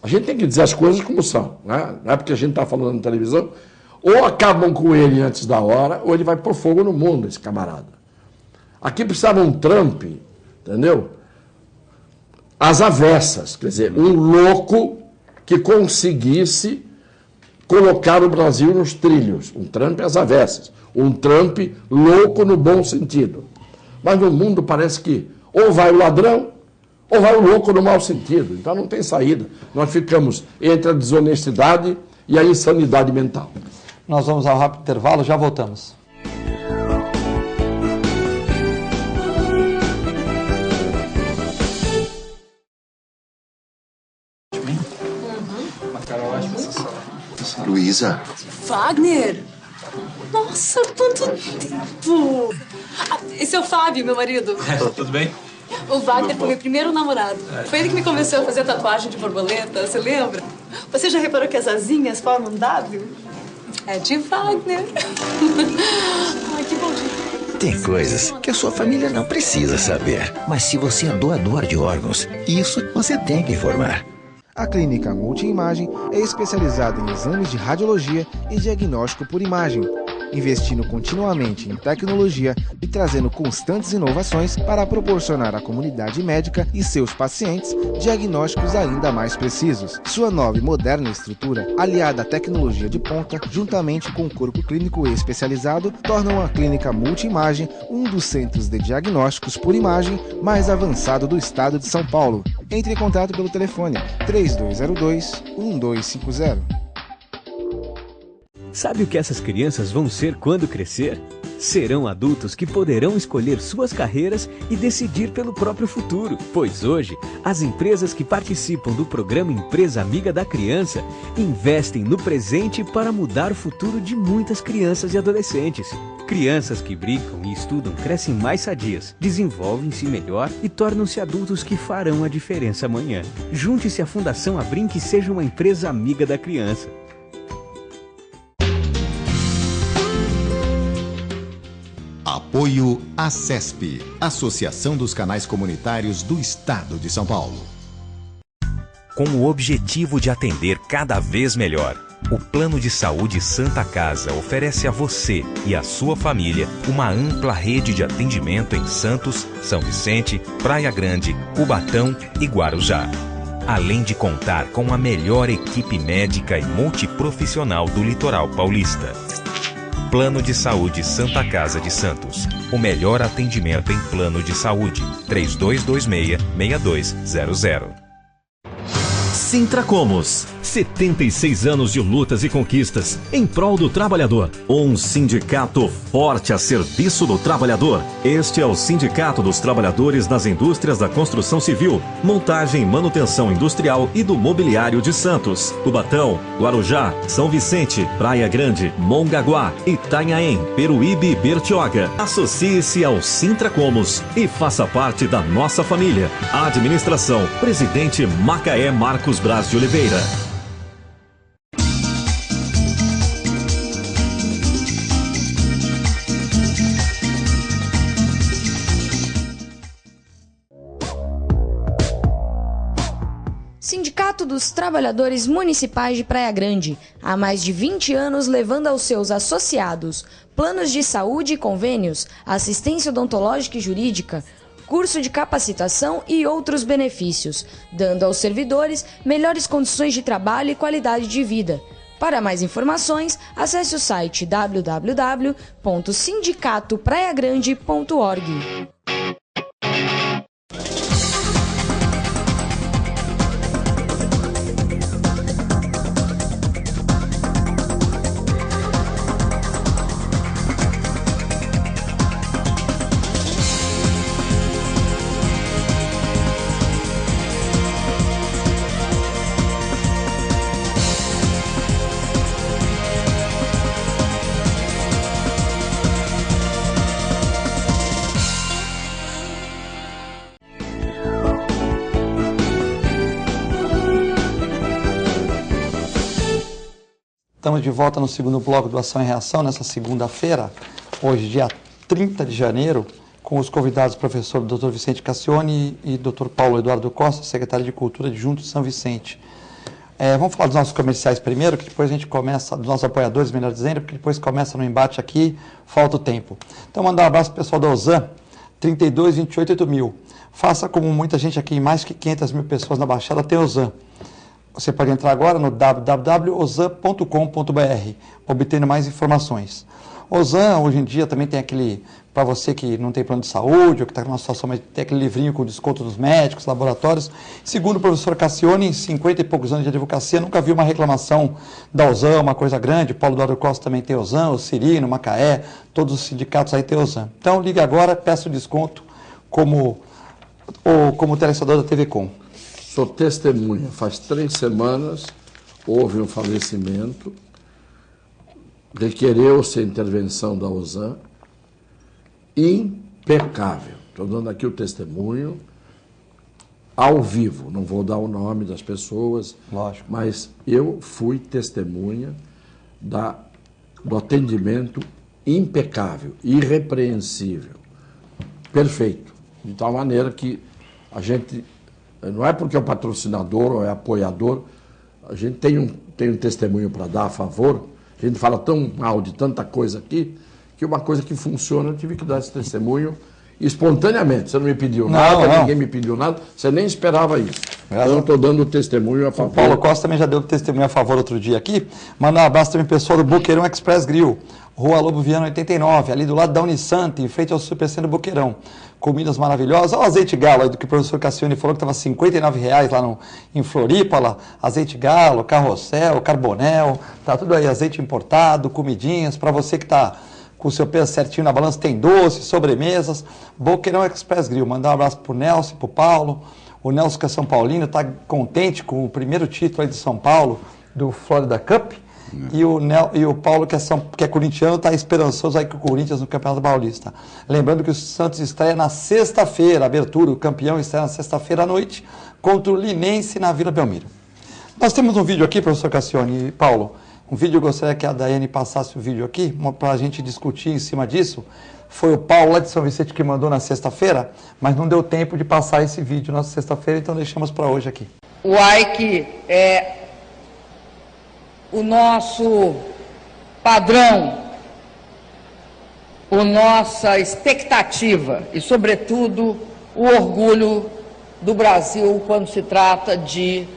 Speaker 3: A gente tem que dizer as coisas como são, né? Não é porque a gente está falando na televisão. Ou acabam com ele antes da hora, ou ele vai pôr fogo no mundo, esse camarada. Aqui precisava um Trump, entendeu? Às avessas, quer dizer, um louco que conseguisse colocar o Brasil nos trilhos. Um Trump às avessas. Um Trump louco no bom sentido. Mas no mundo parece que ou vai o ladrão, ou vai o louco no mau sentido. Então não tem saída. Nós ficamos entre a desonestidade e a insanidade mental.
Speaker 1: Nós vamos ao rápido intervalo, já voltamos.
Speaker 4: Luísa.
Speaker 5: Wagner! Nossa, quanto tempo! Esse é o Fábio, meu marido.
Speaker 6: Tudo bem?
Speaker 5: O Wagner foi meu primeiro namorado. Foi ele que me convenceu a fazer tatuagem de borboleta, você lembra? Você já reparou que as asinhas formam um W? É de Wagner. Ai, que bom dia.
Speaker 7: Tem coisas que a sua família não precisa saber. Mas se você é doador de órgãos, isso você tem que informar.
Speaker 8: A Clínica Multiimagem é especializada em exames de radiologia e diagnóstico por imagem,
Speaker 4: investindo continuamente em tecnologia e trazendo constantes inovações para proporcionar à comunidade médica e seus pacientes diagnósticos ainda mais precisos. Sua nova e moderna estrutura, aliada à tecnologia de ponta, juntamente com o corpo clínico especializado, tornam a clínica Multimagem um dos centros de diagnósticos por imagem mais avançado do estado de São Paulo. Entre em contato pelo telefone 3202-1250.
Speaker 6: Sabe o que essas crianças vão ser quando crescer? Serão adultos que poderão escolher suas carreiras e decidir pelo próprio futuro. Pois hoje, as empresas que participam do programa Empresa Amiga da Criança investem no presente para mudar o futuro de muitas crianças e adolescentes. Crianças que brincam e estudam crescem mais sadias, desenvolvem-se melhor e tornam-se adultos que farão a diferença amanhã. Junte-se à Fundação Abrinq e seja uma empresa amiga da criança.
Speaker 8: Apoio ACESP, Associação dos Canais Comunitários do Estado de São Paulo.
Speaker 9: Com o objetivo de atender cada vez melhor, o Plano de Saúde Santa Casa oferece a você e a sua família uma ampla rede de atendimento em Santos, São Vicente, Praia Grande, Cubatão e Guarujá. Além de contar com a melhor equipe médica e multiprofissional do litoral paulista. Plano de Saúde Santa Casa de Santos. O melhor atendimento em plano de saúde. 3226-6200.
Speaker 10: Sintracomos. 76 anos de lutas e conquistas em prol do trabalhador. Um sindicato forte a serviço do trabalhador. Este é o Sindicato dos Trabalhadores das Indústrias da Construção Civil, Montagem e Manutenção Industrial e do Mobiliário de Santos, Cubatão, Guarujá, São Vicente, Praia Grande, Mongaguá, Itanhaém, Peruíbe e Bertioga. Associe-se ao Sintracomos e faça parte da nossa família. Administração, Presidente Macaé Marcos Braz de Oliveira.
Speaker 11: Sindicato dos Trabalhadores Municipais de Praia Grande, há mais de 20 anos levando aos seus associados planos de saúde e convênios, assistência odontológica e jurídica, curso de capacitação e outros benefícios, dando aos servidores melhores condições de trabalho e qualidade de vida. Para mais informações, acesse o site www.sindicatopraiagrande.org.
Speaker 1: Estamos de volta no segundo bloco do Ação e Reação, nessa segunda-feira, hoje, dia 30 de janeiro, com os convidados professor Dr. Vicente Cassione e Dr. Paulo Eduardo Costa, secretário de Cultura adjunto de São Vicente. Vamos falar dos nossos comerciais primeiro, que depois a gente começa, dos nossos apoiadores, melhor dizendo, porque depois começa no embate aqui, falta o tempo. Então, mandar um abraço para o pessoal da Ozan, 32 28 8000. Faça como muita gente aqui, mais que 500 mil pessoas na Baixada tem Ozan. Você pode entrar agora no www.ozan.com.br, obtendo mais informações. Ozan, hoje em dia, também tem aquele, para você que não tem plano de saúde, ou que está numa situação, mas tem aquele livrinho com desconto dos médicos, laboratórios. Segundo o professor Cassione, em 50 e poucos anos de advocacia, nunca viu uma reclamação da Ozan, uma coisa grande. Paulo Eduardo Costa também tem Ozan, o Cirino, Macaé, todos os sindicatos aí tem Ozan. Então, ligue agora, peça o desconto como telespectador da TV Com.
Speaker 3: Sou testemunha. Faz 3 semanas houve um falecimento, requereu-se a intervenção da Ozan, impecável. Estou dando aqui o testemunho ao vivo, não vou dar o nome das pessoas,
Speaker 1: lógico,
Speaker 3: mas eu fui testemunha do atendimento impecável, irrepreensível, perfeito, de tal maneira que a gente... Não é porque é um patrocinador ou é apoiador, a gente tem um testemunho para dar a favor, A gente fala tão mal de tanta coisa aqui, que uma coisa que funciona, eu tive que dar esse testemunho espontaneamente. Você não me pediu nada, ninguém me pediu nada, você nem esperava isso. Então eu estou dando testemunho a favor.
Speaker 1: O Paulo Costa também já deu testemunho a favor outro dia aqui. Manda um abraço também pessoal do Boqueirão Express Grill, Rua Lobo Viana 89, ali do lado da Unisanta, em frente ao Supercentro Boqueirão. Comidas maravilhosas. Olha o azeite galo aí do que o professor Cassione falou, que estava R$ 59,00 lá em Floripa, lá. Azeite galo, carrossel, carbonel, tá tudo aí, azeite importado, comidinhas, para você que está com o seu peso certinho na balança, tem doces, sobremesas. Boqueirão Express Grill. Mandar um abraço pro Nelson, pro Paulo. O Nelson, que é São Paulino, está contente com o primeiro título aí de São Paulo, do Florida Cup. E o Paulo, que é corintiano, está esperançoso aí com o Corinthians no Campeonato Paulista. Lembrando que o Santos estreia na sexta-feira, abertura, o campeão estreia na sexta-feira à noite, contra o Linense na Vila Belmiro. Nós temos um vídeo aqui, professor Cassione e Paulo, um vídeo, eu gostaria que a Daiane passasse o vídeo aqui, para a gente discutir em cima disso. Foi o Paulo lá de São Vicente que mandou na sexta-feira, mas não deu tempo de passar esse vídeo na sexta-feira, então deixamos para hoje aqui.
Speaker 12: O Ike é o nosso padrão, a nossa expectativa e, sobretudo, o orgulho do Brasil quando se trata de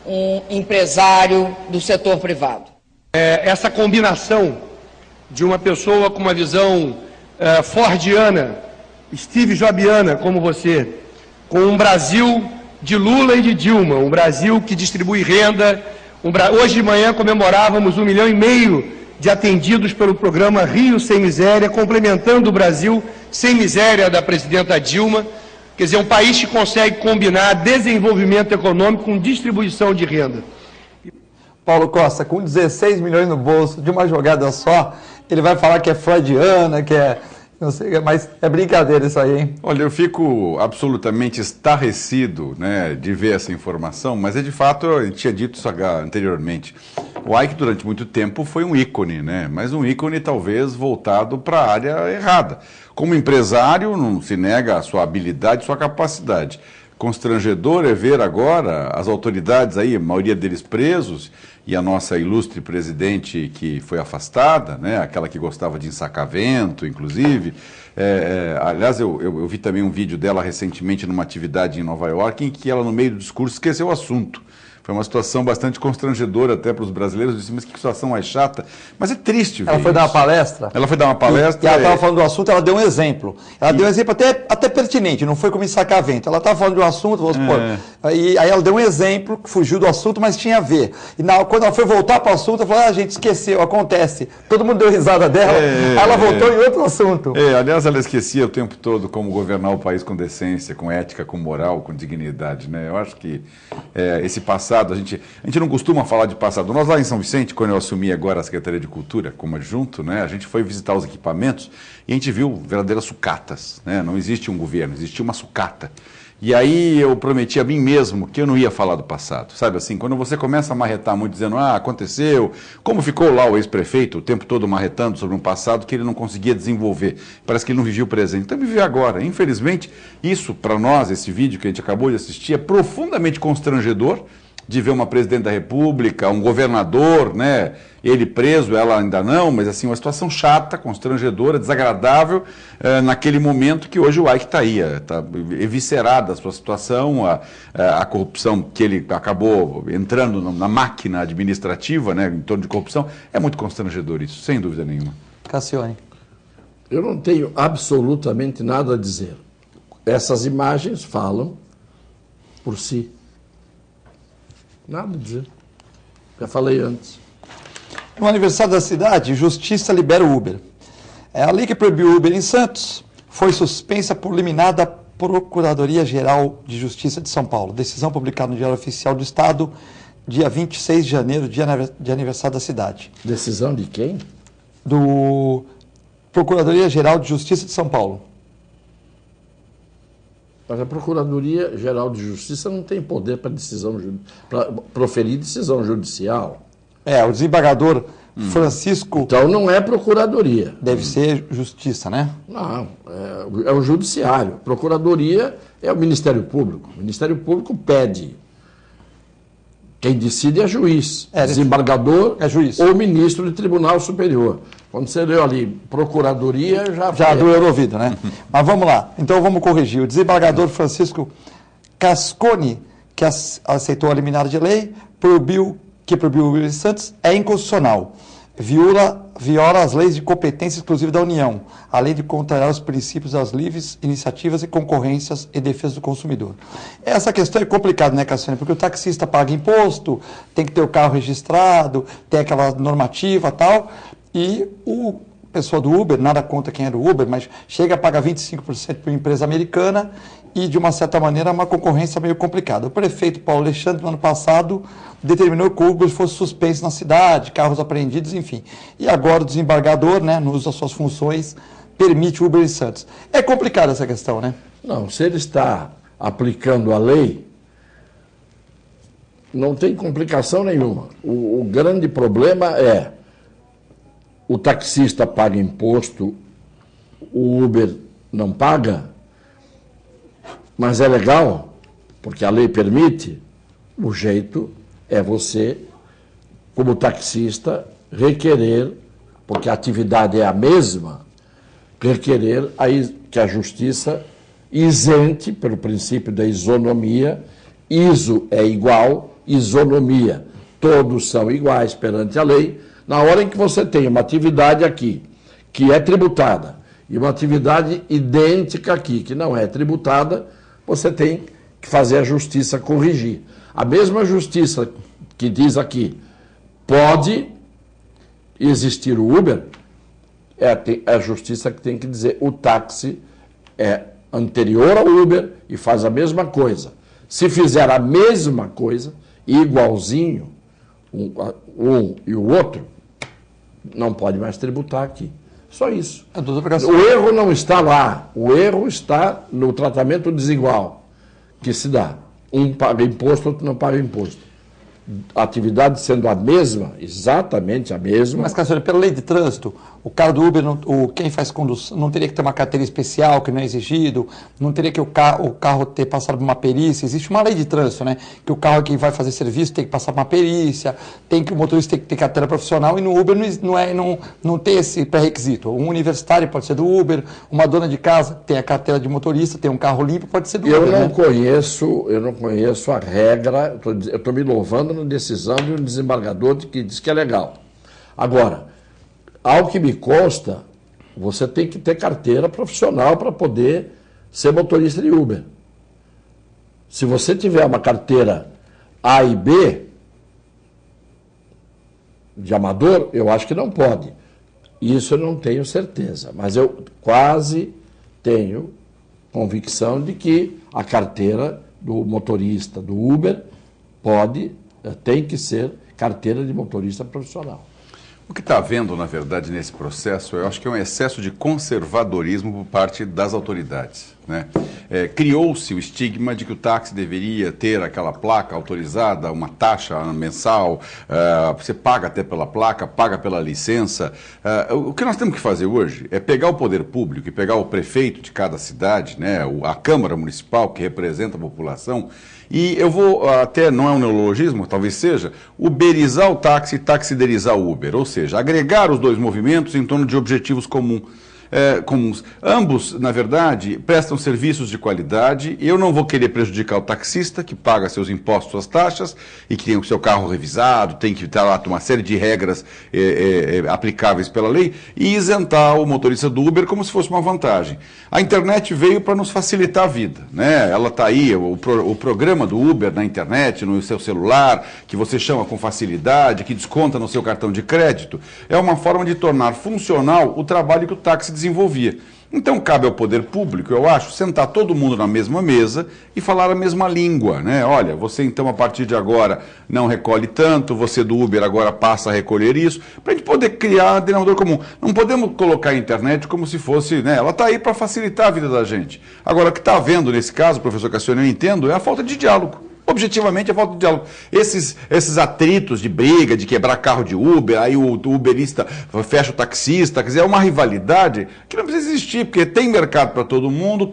Speaker 12: um empresário do setor privado.
Speaker 13: Essa combinação de uma pessoa com uma visão fordiana, Steve Jobiana, como você, com um Brasil de Lula e de Dilma, um Brasil que distribui renda. Hoje de manhã comemorávamos 1,5 milhão de atendidos pelo programa Rio Sem Miséria, complementando o Brasil Sem Miséria da presidenta Dilma. Quer dizer, um país que consegue combinar desenvolvimento econômico com distribuição de renda.
Speaker 1: Paulo Costa, com 16 milhões no bolso, de uma jogada só, ele vai falar que é freudiana, que é... Não sei, mas é brincadeira isso aí, hein?
Speaker 2: Olha, eu fico absolutamente estarrecido, né, de ver essa informação, mas de fato, eu tinha dito isso anteriormente. O Ike, durante muito tempo, foi um ícone, né? Mas um ícone talvez voltado para a área errada. Como empresário, não se nega a sua habilidade, sua capacidade. Constrangedor é ver agora as autoridades aí, a maioria deles presos, e a nossa ilustre presidente que foi afastada, né, aquela que gostava de ensacar vento, inclusive. Aliás, eu vi também um vídeo dela recentemente numa atividade em Nova York, em que ela, no meio do discurso, esqueceu o assunto. Foi uma situação bastante constrangedora até para os brasileiros. Eu disse, mas que situação mais chata. Mas é triste ver
Speaker 1: Ela foi dar uma palestra?
Speaker 2: Ela foi dar uma palestra.
Speaker 1: E ela estava falando do assunto, ela deu um exemplo. Ela deu um exemplo até pertinente, não foi como ensacar vento. Ela estava falando de um assunto, vamos supor, e aí ela deu um exemplo que fugiu do assunto, mas tinha a ver. E quando ela foi voltar para o assunto, ela falou, gente, esqueceu, acontece. Todo mundo deu risada dela, aí ela voltou em outro assunto.
Speaker 2: Aliás, ela esquecia o tempo todo como governar o país com decência, com ética, com moral, com dignidade, né? Eu acho que esse passado, a gente não costuma falar de passado. Nós lá em São Vicente, quando eu assumi agora a Secretaria de Cultura como adjunto, né, a gente foi visitar os equipamentos e a gente viu verdadeiras sucatas, né? Não existe um governo, existia uma sucata. E aí eu prometi a mim mesmo que eu não ia falar do passado, sabe assim? Quando você começa a marretar muito, dizendo, aconteceu, como ficou lá o ex-prefeito o tempo todo marretando sobre um passado que ele não conseguia desenvolver, parece que ele não vivia o presente, então vive agora. Infelizmente, isso para nós, esse vídeo que a gente acabou de assistir, é profundamente constrangedor, de ver uma presidente da República, um governador, né, ele preso, ela ainda não, mas assim, uma situação chata, constrangedora, desagradável, naquele momento que hoje o Ike está aí, está eviscerada a sua situação, a corrupção que ele acabou entrando na máquina administrativa, né, em torno de corrupção, é muito constrangedor isso, sem dúvida nenhuma.
Speaker 1: Cassione.
Speaker 3: Eu não tenho absolutamente nada a dizer. Essas imagens falam por si. Nada a dizer. Já falei antes.
Speaker 1: No aniversário da cidade, Justiça libera o Uber. A lei que proibiu o Uber em Santos foi suspensa por liminar da Procuradoria-Geral de Justiça de São Paulo. Decisão publicada no Diário Oficial do Estado, dia 26 de janeiro, dia de aniversário da cidade.
Speaker 3: Decisão de quem?
Speaker 1: Do Procuradoria-Geral de Justiça de São Paulo.
Speaker 3: Mas a Procuradoria-Geral de Justiça não tem poder para proferir decisão judicial.
Speaker 1: O desembargador Francisco...
Speaker 3: Então não é Procuradoria.
Speaker 1: Deve ser Justiça, né?
Speaker 3: Não, é o Judiciário. Procuradoria é o Ministério Público. O Ministério Público pede Quem decide é juiz, desembargador
Speaker 1: juiz.
Speaker 3: Ou ministro de Tribunal Superior. Quando você leu ali, Procuradoria,
Speaker 1: já doeu o ouvido, né? Mas vamos lá, então vamos corrigir. O desembargador Francisco Cascone, que aceitou a liminar de lei, que proibiu o Uber Santos, é inconstitucional. Viola as leis de competência exclusiva da União, além de contrariar os princípios das livres iniciativas e concorrências e defesa do consumidor. Essa questão é complicada, né, Cassiane? Porque o taxista paga imposto, tem que ter o carro registrado, tem aquela normativa e tal, e o pessoa do Uber, nada contra quem é do Uber, mas chega a pagar 25% para uma empresa americana e, de uma certa maneira, é uma concorrência meio complicada. O prefeito Paulo Alexandre, no ano passado, determinou que o Uber fosse suspenso na cidade, carros apreendidos, enfim. E agora o desembargador, né, no uso das suas funções, permite o Uber em Santos. É complicada essa questão, né?
Speaker 3: Não, se ele está aplicando a lei, não tem complicação nenhuma. O grande problema é o taxista paga imposto, o Uber não paga, mas é legal, porque a lei permite. O jeito é você, como taxista, requerer, porque a atividade é a mesma, requerer que a justiça isente, pelo princípio da isonomia. Iso é igual, isonomia. Todos são iguais perante a lei. Na hora em que você tem uma atividade aqui, que é tributada, e uma atividade idêntica aqui, que não é tributada, você tem que fazer a justiça corrigir. A mesma justiça que diz aqui, pode existir o Uber, é a justiça que tem que dizer o táxi é anterior ao Uber e faz a mesma coisa. Se fizer a mesma coisa, igualzinho, um e o outro, não pode mais tributar aqui. Só isso. O erro não está lá. O erro está no tratamento desigual que se dá. Um paga imposto, outro não paga imposto. A atividade sendo a mesma, exatamente a mesma.
Speaker 1: Mas, Cassiano, pela lei de trânsito, o cara do Uber, quem faz condução, não teria que ter uma carteira especial que não é exigido, não teria que o carro ter passado por uma perícia. Existe uma lei de trânsito, né? Que o carro que vai fazer serviço tem que passar por uma perícia, o motorista tem que ter carteira profissional, e no Uber não tem esse pré-requisito. Um universitário pode ser do Uber, uma dona de casa tem a carteira de motorista, tem um carro limpo, pode ser do Uber.
Speaker 3: Eu não conheço a regra, eu estou me louvando na decisão de um desembargador que diz que é legal. Agora, ao que me consta, você tem que ter carteira profissional para poder ser motorista de Uber. Se você tiver uma carteira A e B, de amador, eu acho que não pode. Isso eu não tenho certeza, mas eu quase tenho convicção de que a carteira do motorista do Uber tem que ser carteira de motorista profissional.
Speaker 2: O que está havendo, na verdade, nesse processo, eu acho que é um excesso de conservadorismo por parte das autoridades, né? Criou-se o estigma de que o táxi deveria ter aquela placa autorizada, uma taxa mensal, você paga até pela placa, paga pela licença. O que nós temos que fazer hoje é pegar o poder público e pegar o prefeito de cada cidade, né, a Câmara Municipal, que representa a população, e eu vou até, não é um neologismo, talvez seja, uberizar o táxi e taxiderizar o Uber, ou seja, agregar os dois movimentos em torno de objetivos comuns. Ambos, na verdade, prestam serviços de qualidade. Eu não vou querer prejudicar o taxista, que paga seus impostos, suas taxas, e que tem o seu carro revisado, tem que estar lá uma série de regras aplicáveis pela lei, e isentar o motorista do Uber como se fosse uma vantagem. A internet veio para nos facilitar a vida, né? Ela está aí, o programa do Uber na internet, no seu celular, que você chama com facilidade, que desconta no seu cartão de crédito, é uma forma de tornar funcional o trabalho que o táxi desenvolvia. Então cabe ao poder público, eu acho, sentar todo mundo na mesma mesa e falar a mesma língua, né? Olha, você então a partir de agora não recolhe tanto, você do Uber agora passa a recolher isso, para a gente poder criar um denominador comum. Não podemos colocar a internet como se fosse, né? Ela está aí para facilitar a vida da gente. Agora, o que está havendo nesse caso, professor Cassiano, eu entendo, é a falta de diálogo. Objetivamente é falta de diálogo. Esses atritos de briga, de quebrar carro de Uber, aí o uberista fecha o taxista, quer dizer, é uma rivalidade que não precisa existir, porque tem mercado para todo mundo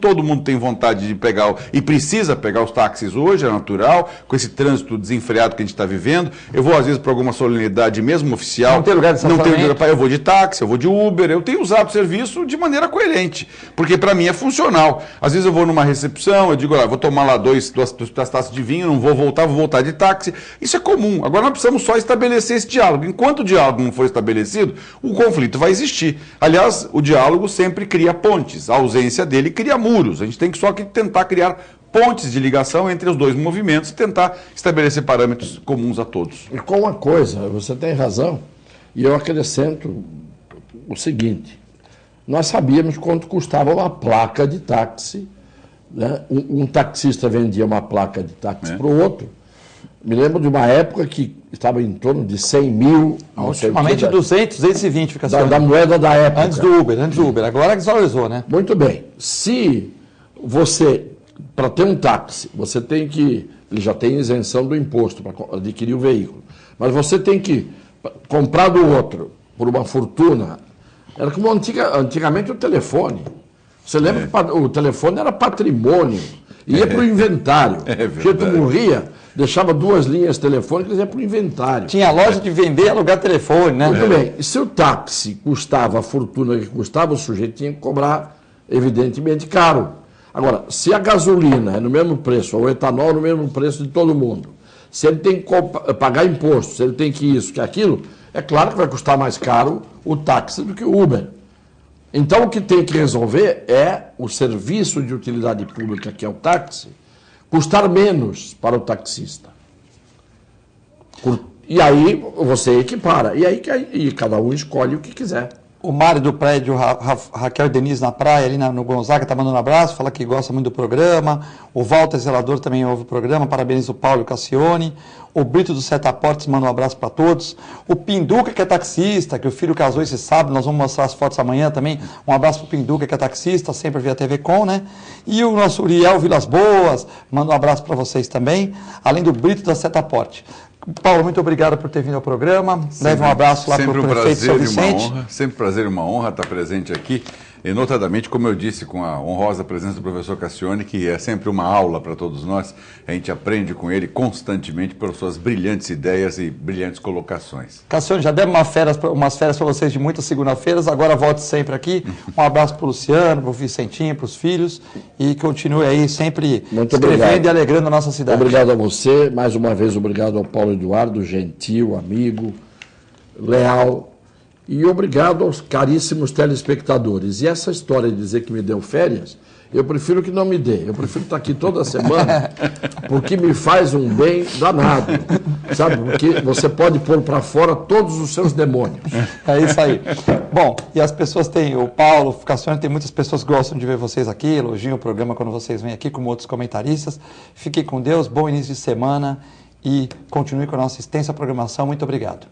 Speaker 2: tem vontade de pegar e precisa pegar os táxis hoje, é natural, com esse trânsito desenfreado que a gente está vivendo. Eu vou às vezes para alguma solenidade mesmo oficial,
Speaker 1: não tem lugar de estacionamento.
Speaker 2: Eu vou de táxi, eu vou de Uber, eu tenho usado o serviço de maneira coerente, porque para mim é funcional. Às vezes eu vou numa recepção, eu digo, vou tomar lá duas taças de vinho, não vou voltar de táxi. Isso é comum. Agora nós precisamos só estabelecer esse diálogo. Enquanto o diálogo não for estabelecido, o conflito vai existir. Aliás, o diálogo sempre cria pontes. A ausência dele cria muros. A gente tem que só tentar criar pontes de ligação entre os dois movimentos e tentar estabelecer parâmetros comuns a todos.
Speaker 3: E com uma coisa, você tem razão, e eu acrescento o seguinte: nós sabíamos quanto custava uma placa de táxi, né? Um taxista vendia uma placa de táxi para o outro. Me lembro de uma época que estava em torno de 100 mil.
Speaker 1: Ultimamente 200, 220 fica
Speaker 3: da moeda da época.
Speaker 1: Antes do Uber. Agora desvalorizou, né?
Speaker 3: Muito bem. Se você, para ter um táxi, você tem que, ele já tem isenção do imposto para adquirir o veículo, mas você tem que comprar do outro por uma fortuna. Era como antigamente o telefone. Você lembra que o telefone era patrimônio, ia para o inventário. O jeito morria, deixava 2 linhas telefônicas e ia para o inventário.
Speaker 1: Tinha loja de vender e alugar telefone, né?
Speaker 3: Muito bem. E se o táxi custava a fortuna que custava, o sujeito tinha que cobrar, evidentemente, caro. Agora, se a gasolina é no mesmo preço, ou o etanol no mesmo preço de todo mundo, se ele tem que pagar imposto, se ele tem que isso, que aquilo, é claro que vai custar mais caro o táxi do que o Uber. Então, o que tem que resolver é o serviço de utilidade pública, que é o táxi, custar menos para o taxista. E aí você equipara. E aí cada um escolhe o que quiser.
Speaker 1: O Mário do prédio Raquel e Denise na praia, ali no Gonzaga, está mandando um abraço, fala que gosta muito do programa. O Walter Zelador também ouve o programa, parabéns o Paulo e o Cassione. O Brito do Setaportes manda um abraço para todos. O Pinduca, que é taxista, que o filho casou esse sábado, nós vamos mostrar as fotos amanhã também. Um abraço para o Pinduca, que é taxista, sempre via TV Com, né? E o nosso Uriel Vilas Boas, manda um abraço para vocês também, além do Brito da Setaporte. Paulo, muito obrigado por ter vindo ao programa. Leve um abraço lá para o prefeito São Vicente.
Speaker 2: Sempre um prazer e uma honra estar presente aqui. E notadamente, como eu disse, com a honrosa presença do professor Cassione, que é sempre uma aula para todos nós. A gente aprende com ele constantemente pelas suas brilhantes ideias e brilhantes colocações.
Speaker 1: Cassione, já demos umas férias para vocês de muitas segunda-feiras, agora volte sempre aqui. Um abraço para o Luciano, para o Vicentinho, para os filhos, e continue aí sempre escrevendo e alegrando a nossa cidade.
Speaker 3: Obrigado a você, mais uma vez obrigado ao Paulo Eduardo, gentil, amigo, leal. E obrigado aos caríssimos telespectadores. E essa história de dizer que me deu férias, eu prefiro que não me dê. Eu prefiro estar aqui toda semana, porque me faz um bem danado. Sabe? Porque você pode pôr para fora todos os seus demônios.
Speaker 1: É isso aí. Bom, e as pessoas têm, o Paulo, o Cassione, tem muitas pessoas que gostam de ver vocês aqui, elogiam o programa quando vocês vêm aqui, como outros comentaristas. Fiquem com Deus, bom início de semana e continue com a nossa extensa programação. Muito obrigado.